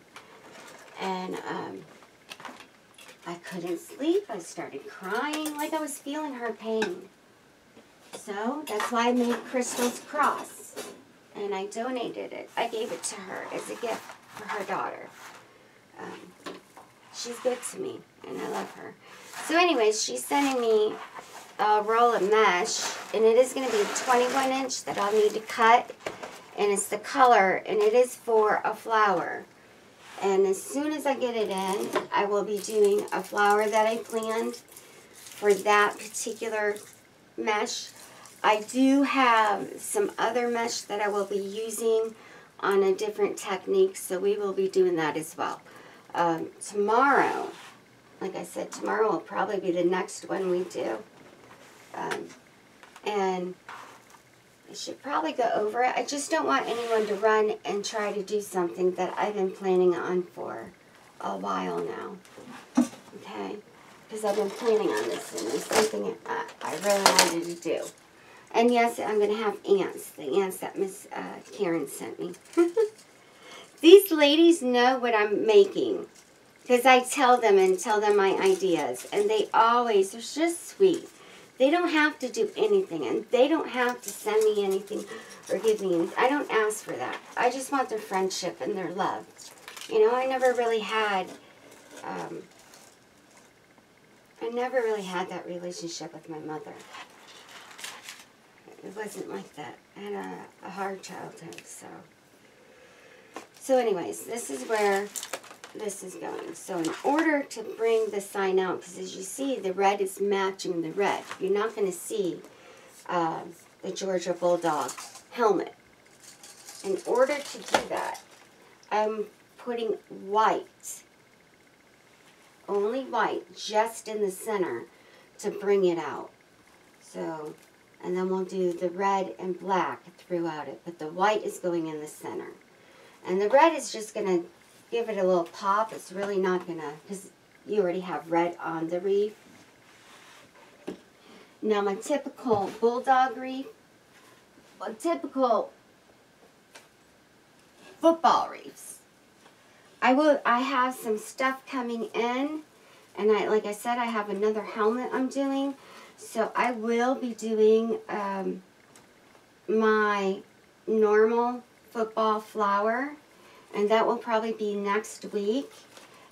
S1: And I couldn't sleep. I started crying like I was feeling her pain. So that's why I made Crystal's cross. And I donated it. I gave it to her as a gift for her daughter. She's good to me, and I love her. So anyways, she's sending me a roll of mesh, and it is going to be a 21-inch that I'll need to cut, and it's the color, and it is for a flower. And as soon as I get it in, I will be doing a flower that I planned for that particular mesh. I do have some other mesh that I will be using on a different technique, so we will be doing that as well. Tomorrow, like I said, tomorrow will probably be the next one we do. And I should probably go over it. I just don't want anyone to run and try to do something that I've been planning on for a while now. Okay? Because I've been planning on this, and it's something I really wanted to do. And yes, I'm going to have ants. The ants that Miss Karen sent me. These ladies know what I'm making. Because I tell them my ideas. And they always, they're just sweet. They don't have to do anything. And they don't have to send me anything or give me anything. I don't ask for that. I just want their friendship and their love. You know, I never really had that relationship with my mother. It wasn't like that. I had a hard childhood, so. So anyways, this is where this is going. So in order to bring the sign out, because as you see, the red is matching the red. You're not going to see the Georgia Bulldog helmet. In order to do that, I'm putting white, only white, just in the center to bring it out. So, and then we'll do the red and black throughout it, but the white is going in the center. And the red is just going to give it a little pop. It's really not going to, because you already have red on the wreath. Now my typical Bulldog wreath, a typical football wreaths. I have some stuff coming in, and like I said, I have another helmet I'm doing. So I will be doing my normal football flower, and that will probably be next week.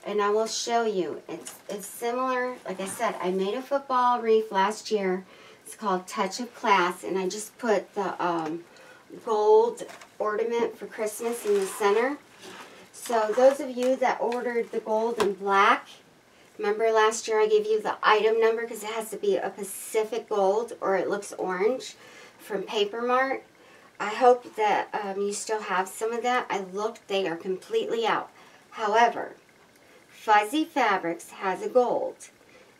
S1: And I will show you. It's similar. Like I said, I made a football wreath last year. It's called Touch of Class, and I just put the gold ornament for Christmas in the center. So those of you that ordered the gold and black, remember last year I gave you the item number because it has to be a Pacific Gold or it looks orange from Paper Mart. I hope that you still have some of that. I looked, they are completely out. However, Fuzzy Fabrics has a gold,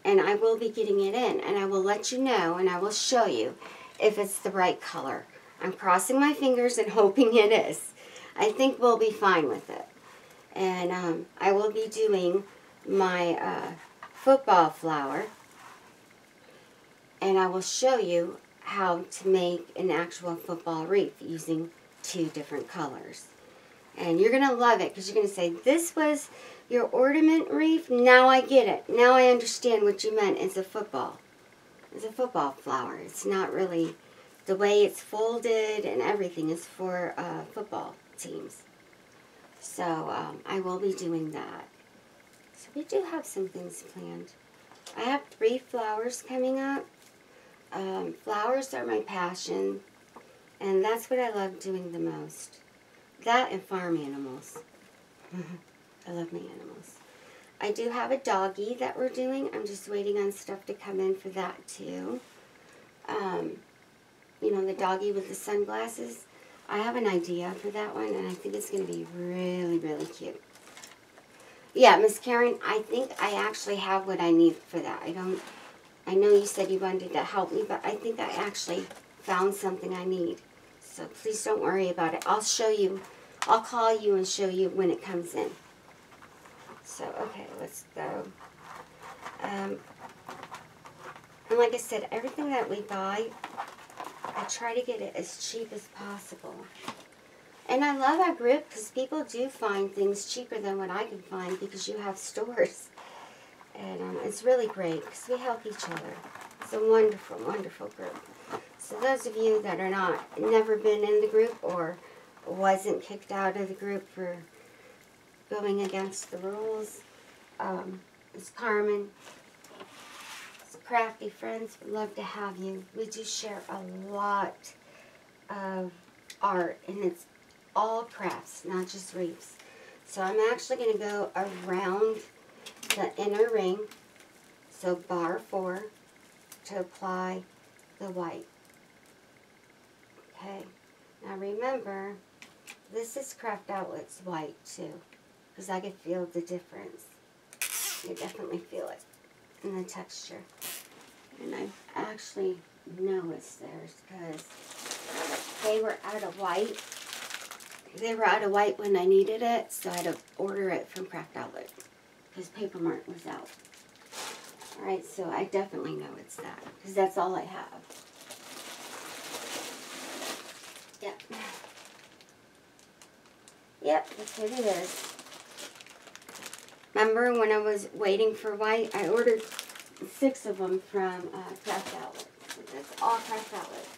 S1: and I will be getting it in, and I will let you know, and I will show you if it's the right color. I'm crossing my fingers and hoping it is. I think we'll be fine with it. And I will be doing my football flower, and I will show you how to make an actual football wreath using 2 different colors. And you're going to love it because you're going to say, this was your ornament wreath? Now I get it. Now I understand what you meant. It's a football. It's a football flower. It's not really the way it's folded, and everything is for football teams. So I will be doing that. So we do have some things planned. I have 3 flowers coming up. Flowers are my passion, and that's what I love doing the most. That and farm animals. I love my animals. I do have a doggy that we're doing. I'm just waiting on stuff to come in for that too. You know, the doggy with the sunglasses. I have an idea for that one, and I think it's going to be really, really cute. Yeah, Miss Karen, I think I actually have what I need for that. I know you said you wanted to help me, but I think I actually found something I need. So please don't worry about it. I'll show you. I'll call you and show you when it comes in. So, okay, let's go. And like I said, everything that we buy, I try to get it as cheap as possible. And I love our group because people do find things cheaper than what I can find because you have stores. And it's really great because we help each other. It's a wonderful, wonderful group. So those of you that are never been in the group or wasn't kicked out of the group for going against the rules, it's Carmen. It's Crafty Friends. We'd love to have you. We do share a lot of art, and it's all crafts, not just wreaths. So I'm actually going to go around the inner ring, so bar 4, to apply the white. Okay, now remember, this is Craft Outlet's white too, because I can feel the difference. You definitely feel it in the texture. And I actually know it's theirs because they were out of white. They were out of white when I needed it, so I had to order it from Craft Outlet because Paper Mart was out. Alright, so I definitely know it's that because that's all I have. Yep. Yep, that's what it is. Remember when I was waiting for white, I ordered 6 of them from Craft Outlet. So that's all Craft Outlet.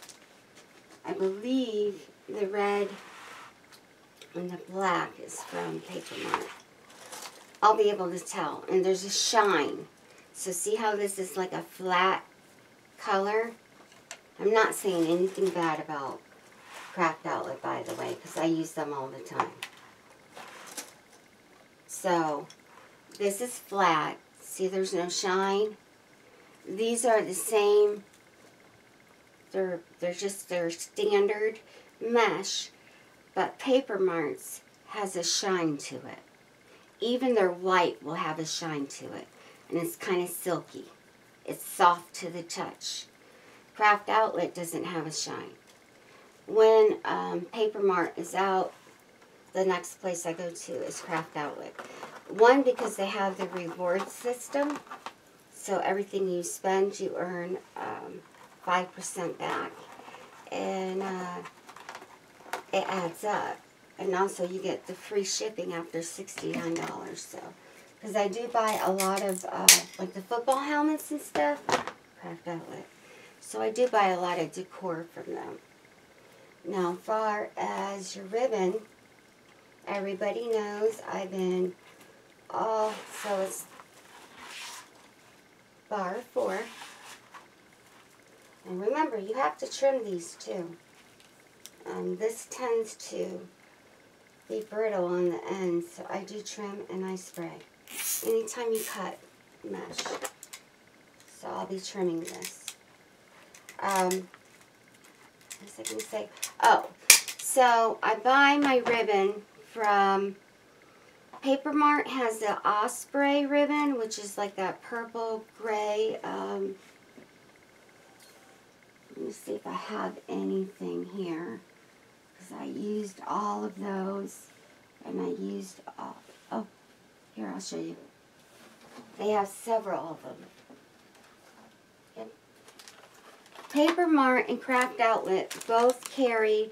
S1: I believe the red and the black is from Paper Mart. I'll be able to tell. And there's a shine. So see how this is like a flat color? I'm not saying anything bad about Craft Outlet, by the way, because I use them all the time. So this is flat. See, there's no shine. These are the same. They're just their standard mesh, but Paper Mart's has a shine to it. Even their white will have a shine to it, and it's kind of silky. It's soft to the touch. Craft Outlet doesn't have a shine. When Paper Mart is out, the next place I go to is Craft Outlet. One, because they have the reward system. So everything you spend, you earn 5% back. And it adds up. And also you get the free shipping after $69. So, because I do buy a lot of like the football helmets and stuff, Craft Outlet. So I do buy a lot of decor from them. Now, as far as your ribbon, everybody knows I've been so it's bar 4. And remember, you have to trim these too. This tends to be brittle on the ends, so I do trim and I spray. Anytime you cut mesh. So I'll be trimming this. What was I going to say? Oh, so I buy my ribbon from Paper Mart. Has the Osprey ribbon, which is like that purple gray. Let me see if I have anything here, because I used all of those, and I used all. Oh, here, I'll show you. They have several of them. Yep. Paper Mart and Craft Outlet both carry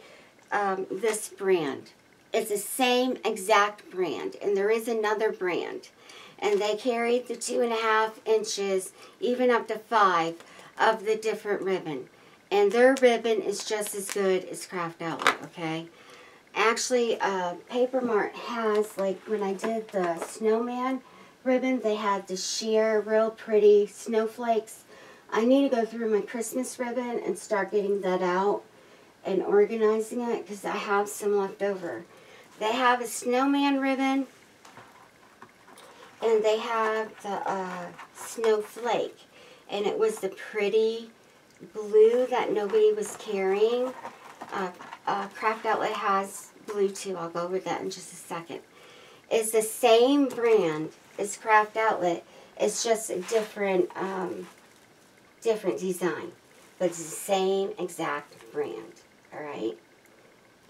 S1: this brand. It's the same exact brand, and there is another brand. And they carry the 2.5 inches, even up to 5, of the different ribbon. And their ribbon is just as good as Craft Outlet, okay? Actually, Paper Mart has, like, when I did the snowman ribbon, they had the sheer, real pretty snowflakes. I need to go through my Christmas ribbon and start getting that out and organizing it, because I have some left over. They have a snowman ribbon, and they have the snowflake. And it was the pretty blue that nobody was carrying. Craft Outlet has blue too. I'll go over that in just a second. It's the same brand as Craft Outlet. It's just a different different design, but it's the same exact brand. All right,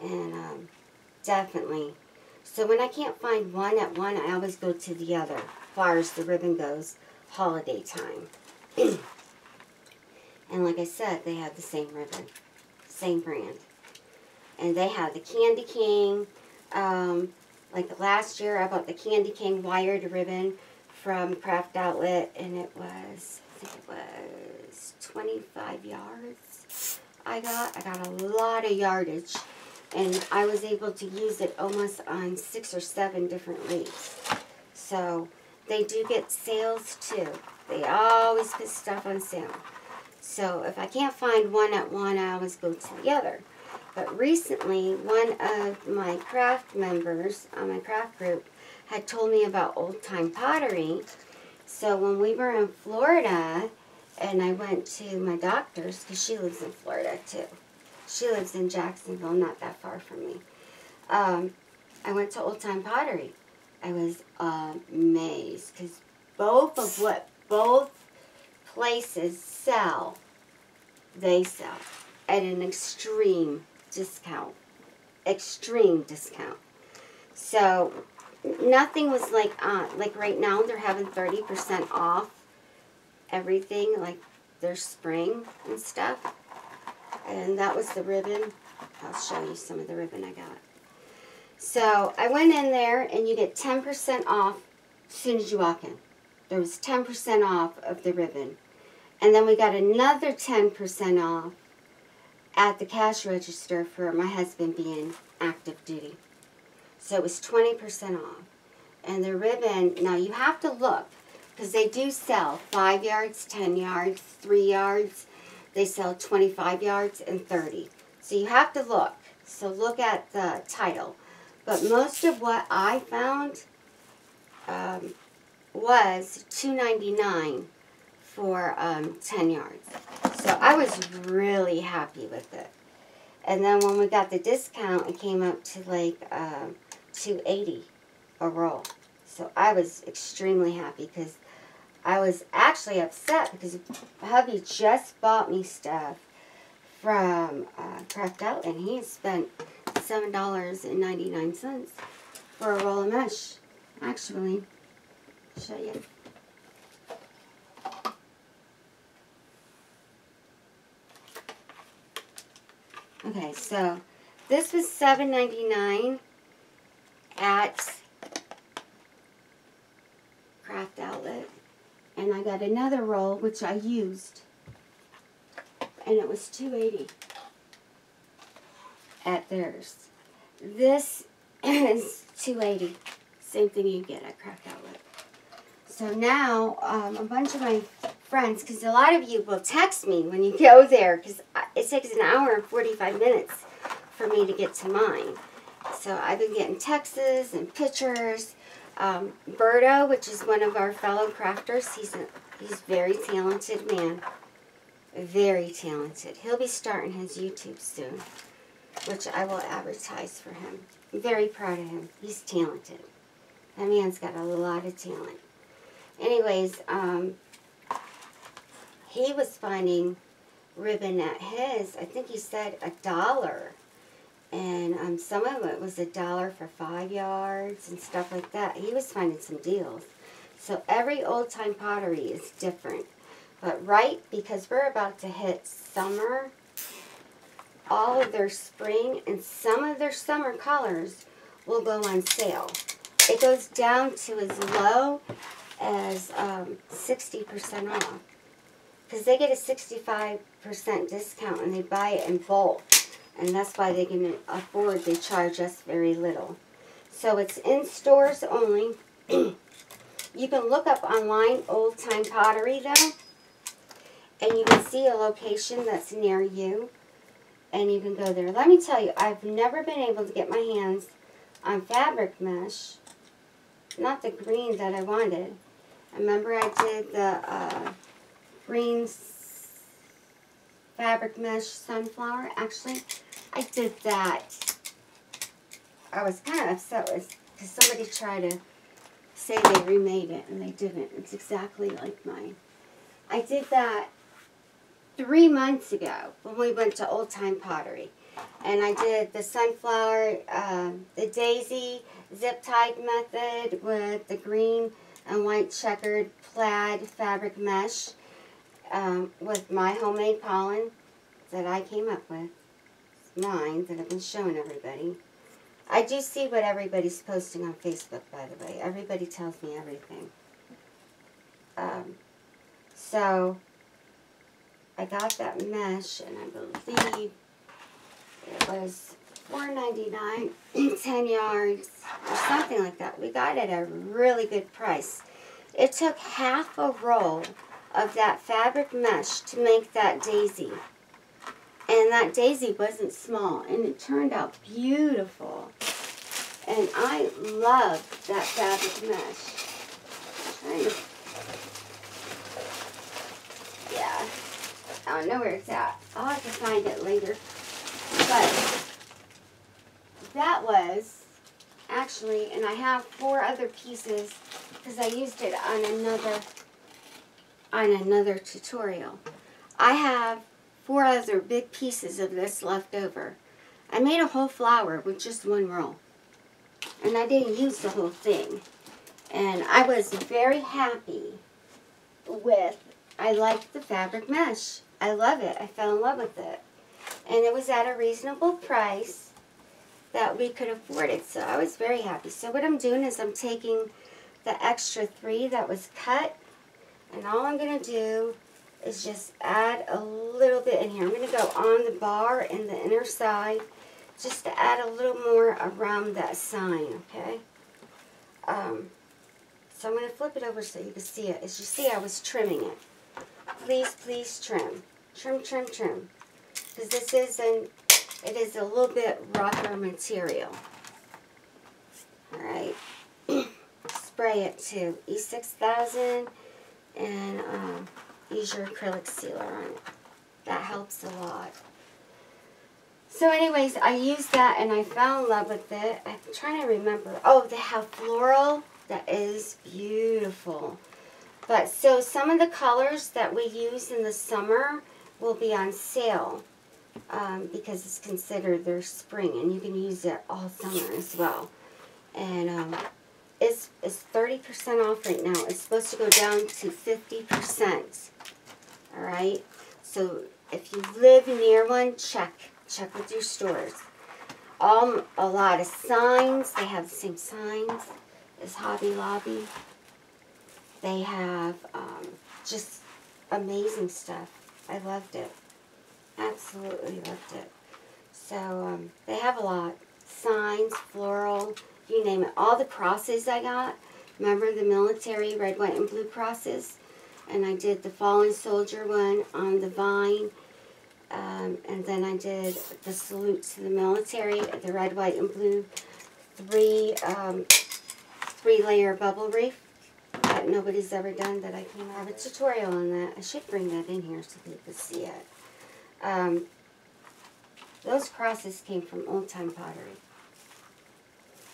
S1: and definitely. So when I can't find one at one, I always go to the other. As far as the ribbon goes, holiday time. And like I said, they have the same ribbon, same brand. And they have the Candy King. Like last year, I bought the Candy King wired ribbon from Craft Outlet, and it was, I think it was 25 yards I got a lot of yardage, and I was able to use it almost on 6 or 7 different wreaths. So they do get sales too. They always put stuff on sale. So if I can't find one at one, I always go to the other. But recently, one of my craft members on my craft group had told me about Old Time Pottery. So when we were in Florida, and I went to my doctor's, because she lives in Florida too. She lives in Jacksonville, not that far from me. I went to Old Time Pottery. I was amazed, because both of what both places sell, they sell at an extreme discount. Extreme discount. So nothing was like right now they're having 30% off everything, like their spring and stuff. And that was the ribbon. I'll show you some of the ribbon I got. So I went in there, and you get 10% off as soon as you walk in. There was 10% off of the ribbon. And then we got another 10% off at the cash register for my husband being active duty. So it was 20% off. And the ribbon, now you have to look, because they do sell 5 yards, 10 yards, 3 yards. They sell 25 yards and 30. So you have to look. So look at the title. But most of what I found was $2.99 for 10 yards. So I was really happy with it. And then when we got the discount, it came up to like $2.80 a roll. So I was extremely happy, because I was actually upset because hubby just bought me stuff from Craft Outlet, and he spent $7.99 for a roll of mesh. Actually, I'll show you. Okay, so this was $7.99 at Craft Outlet, and I got another roll which I used, and it was $2.80 at theirs. This is $2.80, same thing you get at Craft Outlet. So now a bunch of my friends, because a lot of you will text me when you go there, because it takes an hour and 45 minutes for me to get to mine. So I've been getting texts and pictures. Berto, which is one of our fellow crafters, he's a very talented man. Very talented. He'll be starting his YouTube soon, which I will advertise for him. I'm very proud of him. He's talented. That man's got a lot of talent. Anyways, he was finding ribbon at his, I think he said $1. And some of it was $1 for 5 yards and stuff like that. He was finding some deals. So every old-time pottery is different. But right, because we're about to hit summer, all of their spring and some of their summer colors will go on sale. It goes down to as low as 60% off. Because they get a 65% discount and they buy it in bulk. And that's why they can afford, they charge us very little. So it's in stores only. You can look up online Old Time Pottery though. And you can see a location that's near you. And you can go there. Let me tell you, I've never been able to get my hands on fabric mesh. Not the green that I wanted. I remember I did the green fabric mesh sunflower. Actually, I did that. I was kind of upset with because somebody tried to say they remade it and they didn't. It's exactly like mine. I did that 3 months ago when we went to Old Time Pottery. And I did the sunflower, the daisy zip-tied method with the green and white checkered plaid fabric mesh with my homemade pollen that I came up with. It's mine that I've been showing everybody. I do see what everybody's posting on Facebook, by the way. Everybody tells me everything. So I got that mesh, and I believe it was $4.99, 10 yards, or something like that. We got it at a really good price. It took half a roll of that fabric mesh to make that daisy. And that daisy wasn't small, and it turned out beautiful. And I love that fabric mesh. Yeah, I don't know where it's at. I'll have to find it later. But that was actually, and I have 4 other pieces because I used it on another tutorial. I have 4 other big pieces of this left over. I made a whole flower with just 1 roll. And I didn't use the whole thing. And I was very happy with, I liked the fabric mesh. I love it. I fell in love with it. And it was at a reasonable price that we could afford it. So I was very happy. So what I'm doing is I'm taking the extra 3 that was cut. And all I'm going to do is just add a little bit in here. I'm going to go on the bar and the inner side just to add a little more around that sign, okay? So I'm going to flip it over so you can see it. As you see, I was trimming it. Please, please trim. Trim, trim, trim. Because this is it is a little bit rougher material. Alright. Spray it too. E6000 and use your acrylic sealer on it. That helps a lot. So anyways, I used that and I fell in love with it. I'm trying to remember. Oh, they have floral. That is beautiful. But so some of the colors that we use in the summer will be on sale because it's considered their spring, and you can use it all summer as well. And it's 30% off right now. It's supposed to go down to 50%. All right. So if you live near one, check with your stores. A lot of signs. They have the same signs as Hobby Lobby. They have just amazing stuff. I loved it. Absolutely loved it. So they have a lot. Signs, floral, you name it. All the crosses I got. Remember the military red, white, and blue crosses? And I did the fallen soldier one on the vine. And then I did the salute to the military, the red, white, and blue three-layer bubble wreath that nobody's ever done that I can have a tutorial on that. I should bring that in here so you can see it. Those crosses came from Old Time Pottery.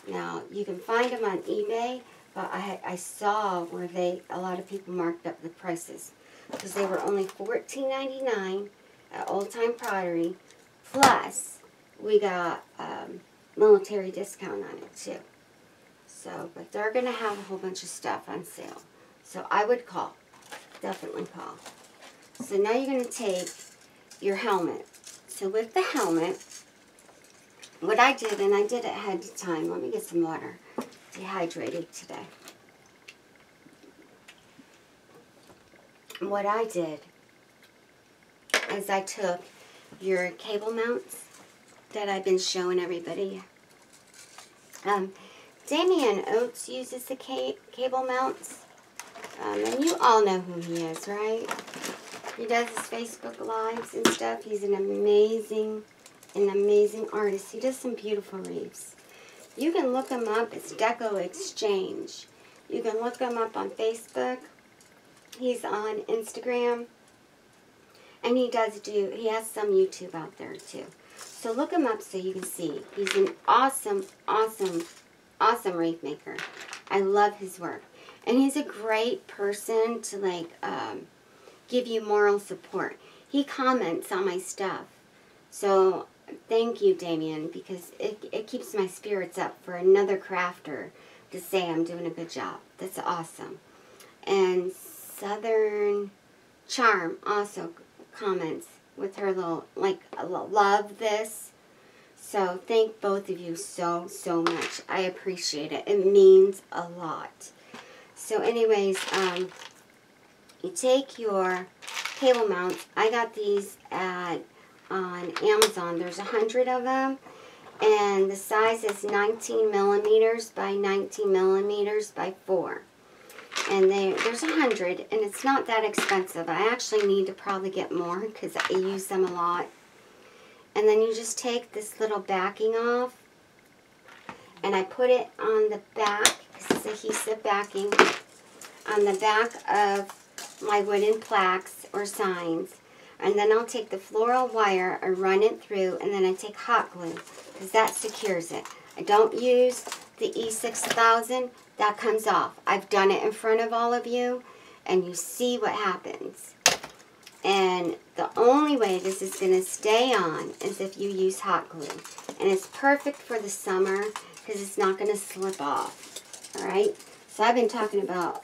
S1: Now, you can find them on eBay, but I saw where a lot of people marked up the prices because they were only $14.99 at Old Time Pottery, plus we got military discount on it too. So, but they're going to have a whole bunch of stuff on sale. So I would call. Definitely call. So now you're going to take your helmet. So with the helmet, what I did, and I did it ahead of time. Let me get some water. Dehydrated today. What I did is I took your cable mounts that I've been showing everybody. Damien Oates uses the cable mounts. And you all know who he is, right? He does his Facebook Lives and stuff. He's an amazing artist. He does some beautiful wreaths. You can look him up. It's Deco Exchange. You can look him up on Facebook. He's on Instagram. And he has some YouTube out there too. So look him up so you can see. He's an awesome wreath maker. I love his work. And he's a great person to give you moral support. He comments on my stuff. So thank you, Damien, because it keeps my spirits up for another crafter to say I'm doing a good job. That's awesome. And Southern Charm also comments with her little, love this. So thank both of you so much. I appreciate it. It means a lot. So anyways, you take your cable mounts. I got these on Amazon. There's 100 of them. And the size is 19 millimeters by 19 millimeters by 4. And there's 100, and it's not that expensive. I actually need to probably get more because I use them a lot. And then you just take this little backing off, and I put it on the back, because it's adhesive backing, on the back of my wooden plaques or signs. And then I'll take the floral wire and run it through, and then I take hot glue, because that secures it. I don't use the E6000. That comes off. I've done it in front of all of you, and you see what happens. And the only way this is going to stay on is if you use hot glue. And it's perfect for the summer because it's not going to slip off. Alright? So I've been talking about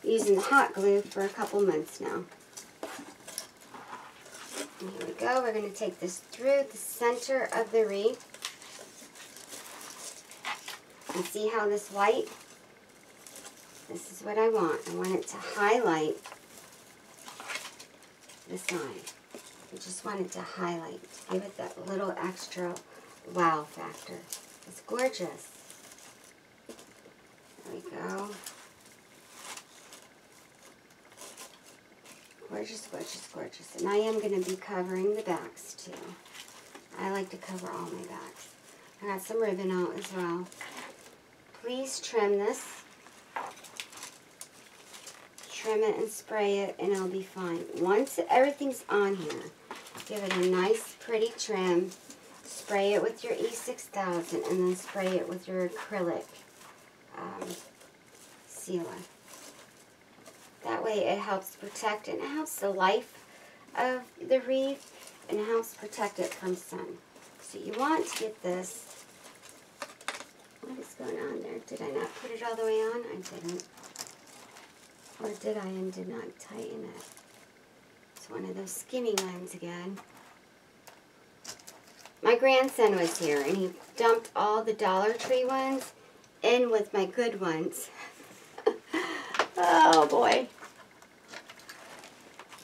S1: using the hot glue for a couple months now. And here we go. We're going to take this through the center of the wreath. And see how this white, this is what I want. I want it to highlight the sign. I just want it to highlight, give it that little extra wow factor. It's gorgeous. There we go. Gorgeous, gorgeous, gorgeous. And I am going to be covering the backs too. I like to cover all my backs. I got some ribbon out as well. Please trim this. Trim it and spray it, and it'll be fine. Once everything's on here, give it a nice, pretty trim. Spray it with your E6000, and then spray it with your acrylic sealer. That way it helps protect, and it helps the life of the wreath. and helps protect it from sun. So you want to get this. What is going on there? Did I not put it all the way on? I didn't. Or did I and did not tighten it? It's one of those skinny ones again. My grandson was here and he dumped all the Dollar Tree ones in with my good ones. Oh boy.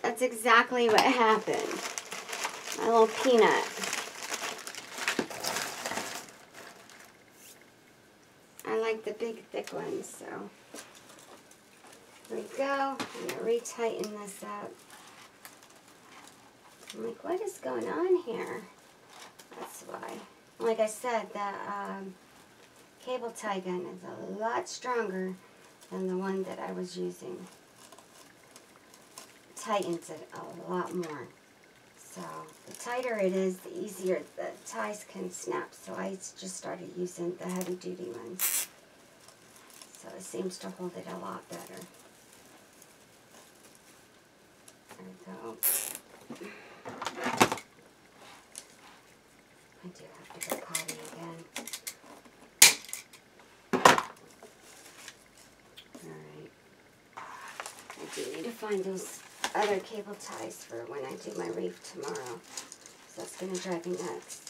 S1: That's exactly what happened. My little peanut. I like the big thick ones, so there we go. I'm going to re-tighten this up. I'm like, what is going on here? That's why. Like I said, the cable tie gun is a lot stronger than the one that I was using. It tightens it a lot more. So the tighter it is, the easier the ties can snap. So I just started using the heavy duty ones. So it seems to hold it a lot better. There we go. I do have to go potty again. Alright. I do need to find those other cable ties for when I do my Wreath tomorrow. So that's going to drive me nuts.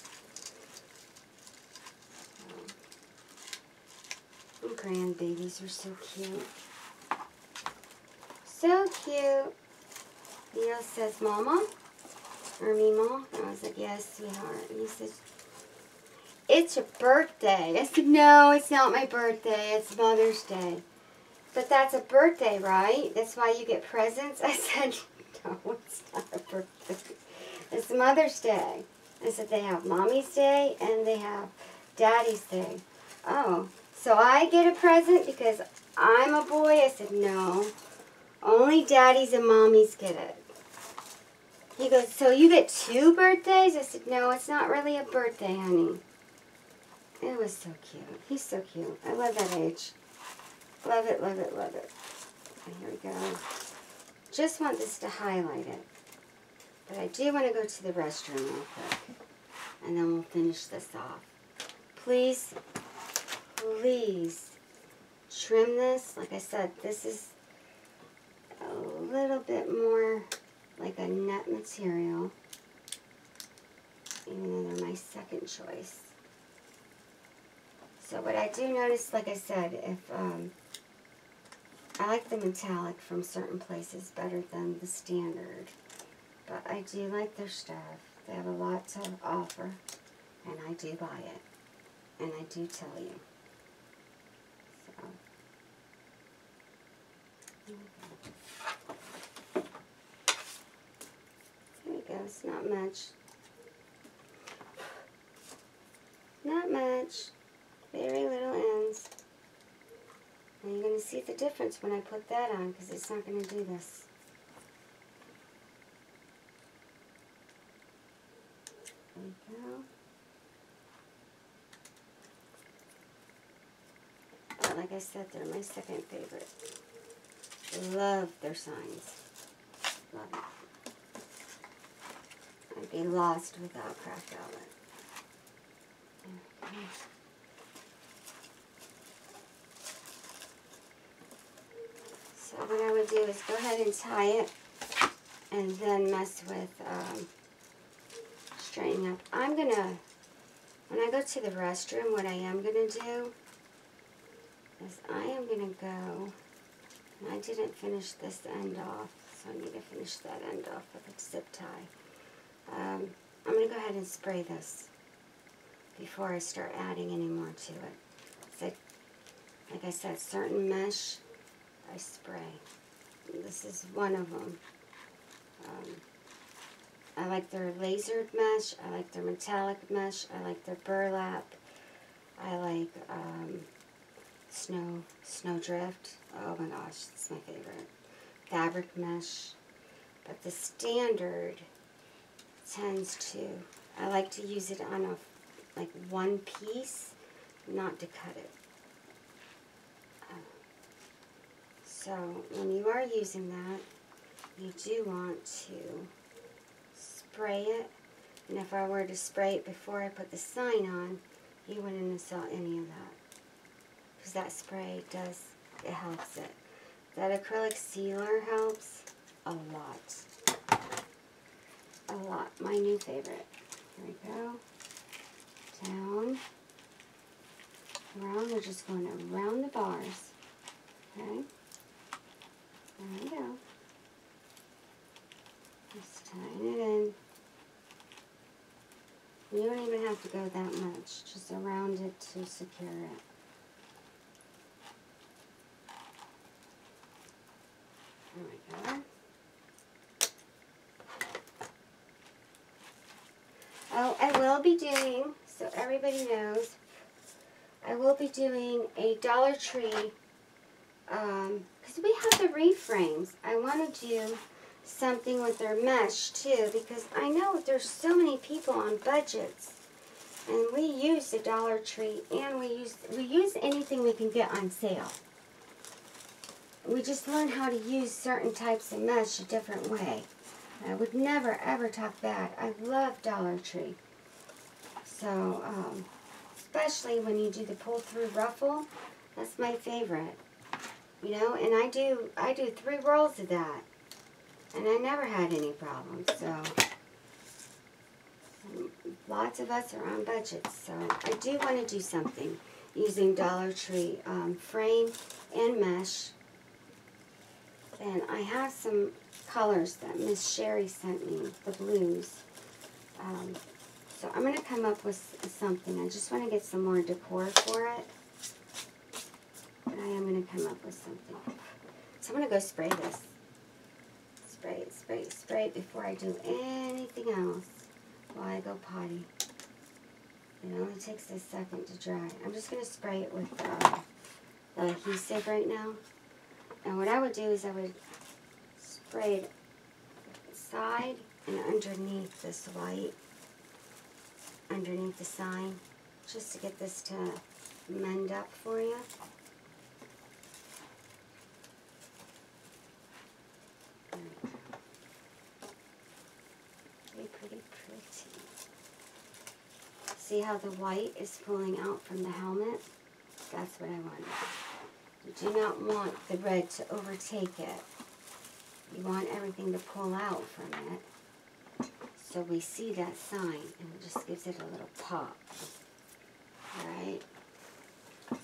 S1: Oh, grandbabies are so cute. So cute. Leo says, Mama? Or Mima? And I was like, yes, sweetheart. And he says, it's your birthday. I said, no, it's not my birthday. It's Mother's Day. But that's a birthday, right? That's why you get presents? I said, no, it's not a birthday. It's Mother's Day. I said, they have Mommy's Day and they have Daddy's Day. Oh, so I get a present because I'm a boy? I said, no. Only Daddies and Mommies get it. He goes, so you get 2 birthdays? I said, no, it's not really a birthday, honey. It was so cute. He's so cute. I love that age. Love it, love it, love it. And here we go. Just want this to highlight it. But I do want to go to the restroom real quick. And then we'll finish this off. Please, please trim this. Like I said, this is a little bit more like a net material, even though they're my second choice. So what I do notice, like I said, if I like the metallic from certain places better than the standard, but I do like their stuff. They have a lot to offer, and I do buy it, and I do tell you. So. There we go. It's not much. Not much. Very little ends. And you're going to see the difference when I put that on because it's not going to do this. There we go. But like I said, they're my second favorite. Love their signs. Love it. I'd be lost without Craft Outlet. Okay. So what I would do is go ahead and tie it and then mess with straightening up. I'm going to, when I go to the restroom, what I am going to do is I am going to go, and I didn't finish this end off, so I need to finish that end off with a zip tie. I'm going to go ahead and spray this before I start adding any more to it. So, like I said, certain mesh I spray. This is one of them. I like their lasered mesh. I like their metallic mesh. I like their burlap. I like snowdrift. Oh my gosh, it's my favorite. Fabric mesh. But the standard tends to, I like to use it on a like one piece, not to cut it. So when you are using that, you do want to spray it And if I were to spray it before I put the sign on, you wouldn't have saw any of that. Because that spray does, it helps it. That acrylic sealer helps a lot. A lot. My new favorite. Here we go. Down. Around. We're just going around the bars. Okay. There we go. Just tying it in. You don't even have to go that much. Just around it to secure it. There we go. Oh, I will be doing, so everybody knows, I will be doing a Dollar Tree, because we have the Wreath frames. I want to do something with their mesh too, because I know there's so many people on budgets, and we use the Dollar Tree, and we use anything we can get on sale. We just learn how to use certain types of mesh a different way. I would never ever talk bad. I love Dollar Tree. So, especially when you do the pull-through ruffle, that's my favorite. You know, and I do 3 rolls of that. And I never had any problems, so lots of us are on budgets, so I do want to do something using Dollar Tree frame and mesh. And I have some colors that Miss Sherry sent me, the blues. So I'm going to come up with something. I just want to get some more decor for it. But I am going to come up with something. So I'm going to go spray this. Spray it, spray it, spray it before I do anything else while I go potty. It only takes a second to dry. I'm just going to spray it with the adhesive right now. And what I would do is I would spray it side and underneath this white, underneath the sign, just to get this to mend up for you. Pretty. See how the white is pulling out from the helmet? That's what I want. You do not want the red to overtake it. You want everything to pull out from it. So we see that sign, and it just gives it a little pop. Alright?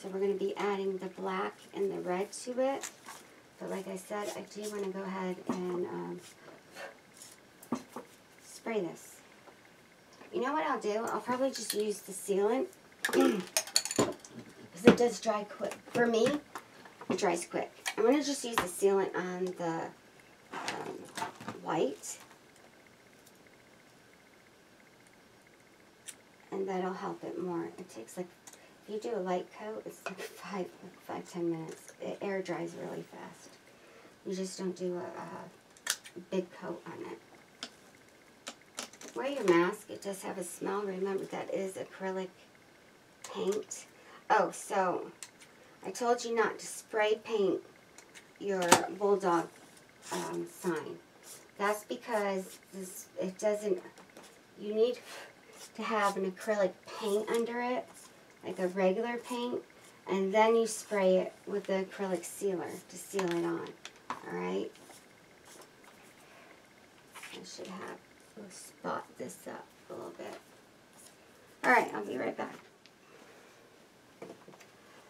S1: So we're going to be adding the black and the red to it. But like I said, I do want to go ahead and spray this. You know what I'll do? I'll probably just use the sealant. Because it does dry quick. For me, it dries quick. I'm going to just use the sealant on the white. And that'll help it more. It takes like, if you do a light coat, it's like 5-10 minutes. It air dries really fast. You just don't do a big coat on it. Wear your mask. It does have a smell. Remember, that is acrylic paint. Oh, so I told you not to spray paint your Bulldog sign. That's because it doesn't, you need to have an acrylic paint under it, like a regular paint, and then you spray it with the acrylic sealer to seal it on. Alright? I should have, we'll spot this up a little bit. Alright, I'll be right back.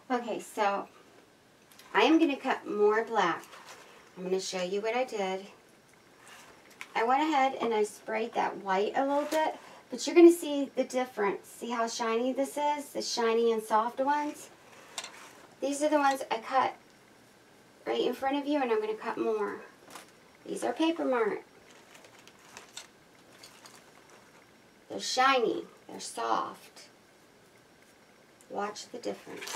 S1: Okay, so I am going to cut more black. I'm going to show you what I did. I went ahead and I sprayed that white a little bit, but you're going to see the difference. See how shiny this is? The shiny and soft ones? These are the ones I cut right in front of you, and I'm going to cut more. These are paper mart. They're shiny. They're soft. Watch the difference.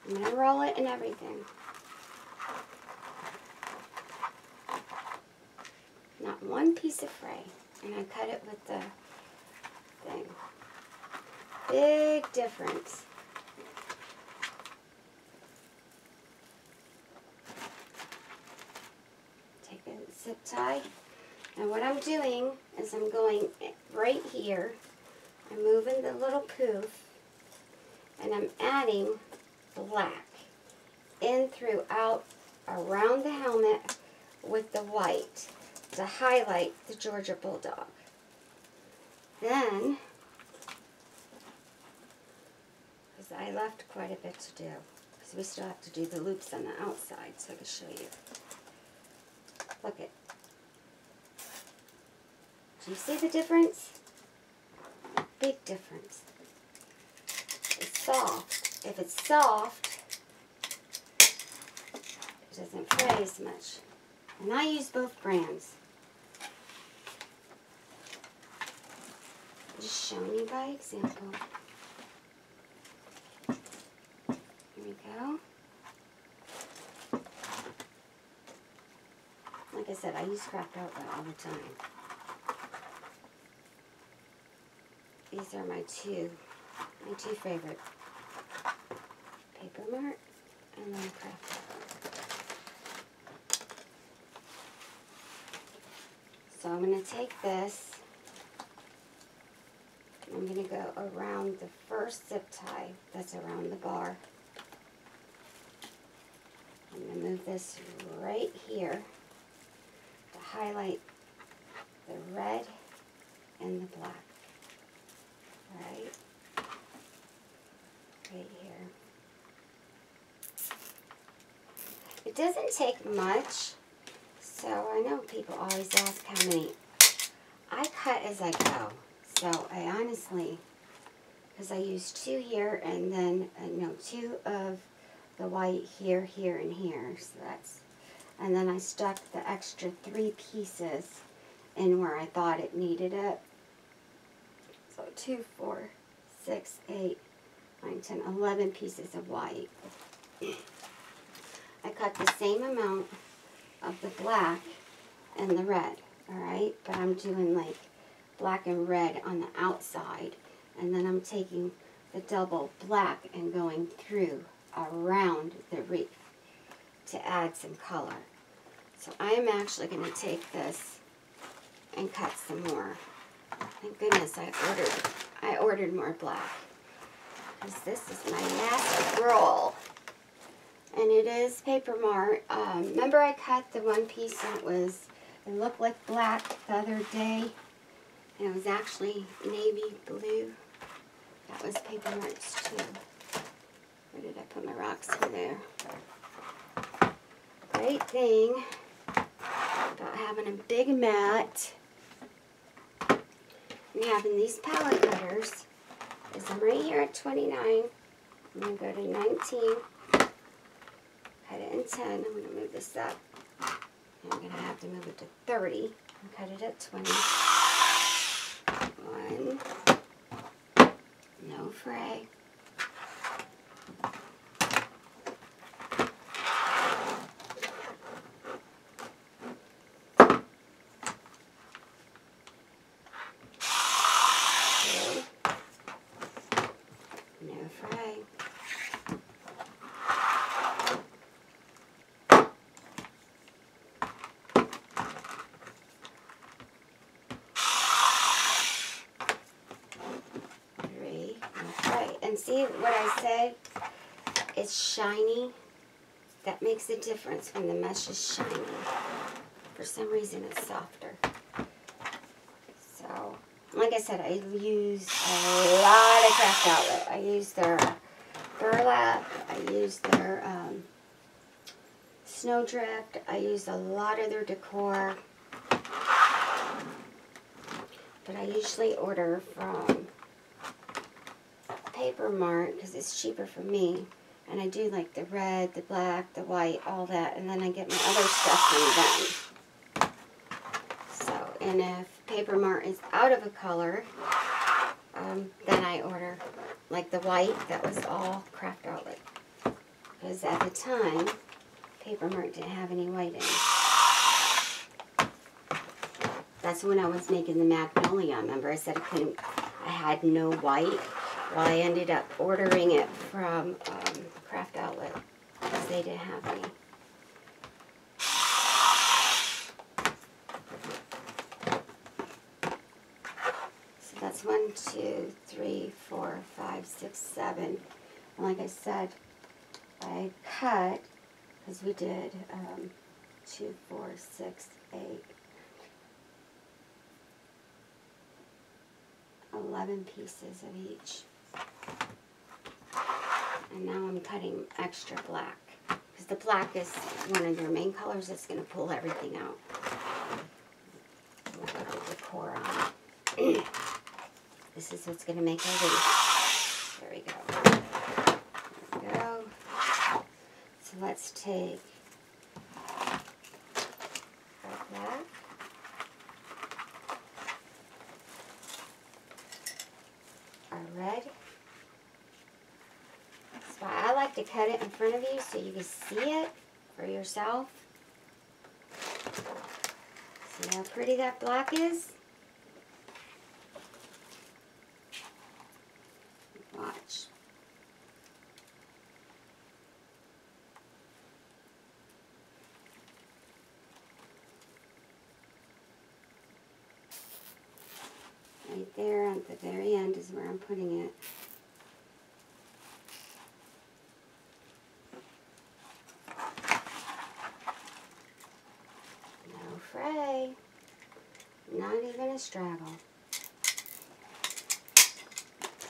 S1: I'm going to roll it and everything. Not one piece of fray. And I cut it with the thing. Big difference. Take a zip tie And what I'm doing is I'm going right here. I'm moving the little poof, and I'm adding black in throughout around the helmet with the white to highlight the Georgia Bulldog. Then, because I left quite a bit to do, because we still have to do the loops on the outside, so I can show you. Look it. Do you see the difference? Big difference. It's soft. If it's soft, it doesn't fray as much. And I use both brands. Just showing you by example. Here we go. Like I said, I use Craft Outlet all the time. These are my two favorite. Paper Mart and then Craft Outlet. So I'm going to take this. I'm going to go around the first zip tie that's around the bar. I'm going to move this right here to highlight the red and the black. Right here. It doesn't take much, so I know people always ask how many. I cut as I go, so I honestly, because I used 2 here and then, 2 of the white here, here, and here, so that's, and then I stuck the extra 3 pieces in where I thought it needed it. So 2, 4, 6, 8, 9, 10, 11 pieces of white. I cut the same amount of the black and the red, alright? But I'm doing like black and red on the outside. And then I'm taking the double black and going through around the wreath to add some color. So I am actually going to take this and cut some more. Thank goodness I ordered more black, because this is my last roll, and it is Paper Mart. Remember I cut the one piece that it looked like black the other day, and it was actually navy blue. That was Paper Mart's too. Where did I put my rocks in there? Great thing about having a big mat and having these palette cutters is I'm right here at 29. I'm going to go to 19. Cut it in 10. I'm going to move this up. And I'm going to have to move it to 30. And cut it at 20. 1. No fray. And see what I said? It's shiny. That makes a difference when the mesh is shiny. For some reason it's softer. So, like I said, I use a lot of Craft Outlet. I use their burlap. I use their snowdrift. I use a lot of their decor. But I usually order from Paper Mart because it's cheaper for me, and I do like the red, the black, the white, all that, and then I get my other stuff from them. So, and if Paper Mart is out of a color, then I order like the white that was all Craft Outlet, because at the time Paper Mart didn't have any white in it. That's when I was making the Magnolia. Remember I said I had no white. Well, I ended up ordering it from Craft Outlet because they didn't have any. 1, 2, 3, 4, 5, 6, 7. And like I said, I cut, because we did 2, 4, 6, 8, 11 pieces of each. And now I'm cutting extra black, because the black is one of your main colors that's going to pull everything out. We'll put the decor on. This is what's going to make our wreath. There we go. There we go. So let's take our black. Our red. That's why I like to cut it in front of you so you can see it for yourself. See how pretty that black is? Watch. Right there at the very end is where I'm putting it. No fray. Not even a straggle.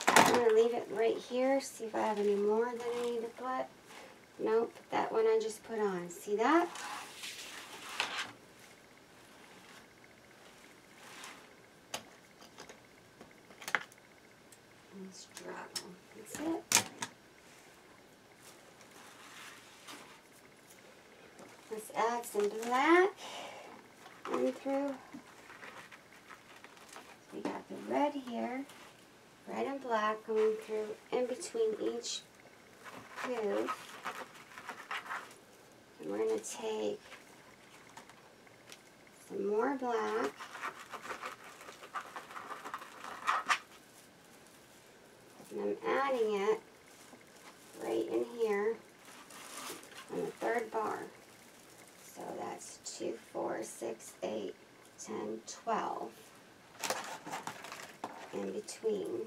S1: I'm going to leave it right here. See if I have any more that I need to put. Nope, that one I just put on. See that? And straggle. That's it. Let's add some black in through. We got the red here, red and black going through in between each groove. And we're going to take some more black. And I'm adding it right in here on the third bar. So that's 2, 4, 6, 8, 10, 12 in between.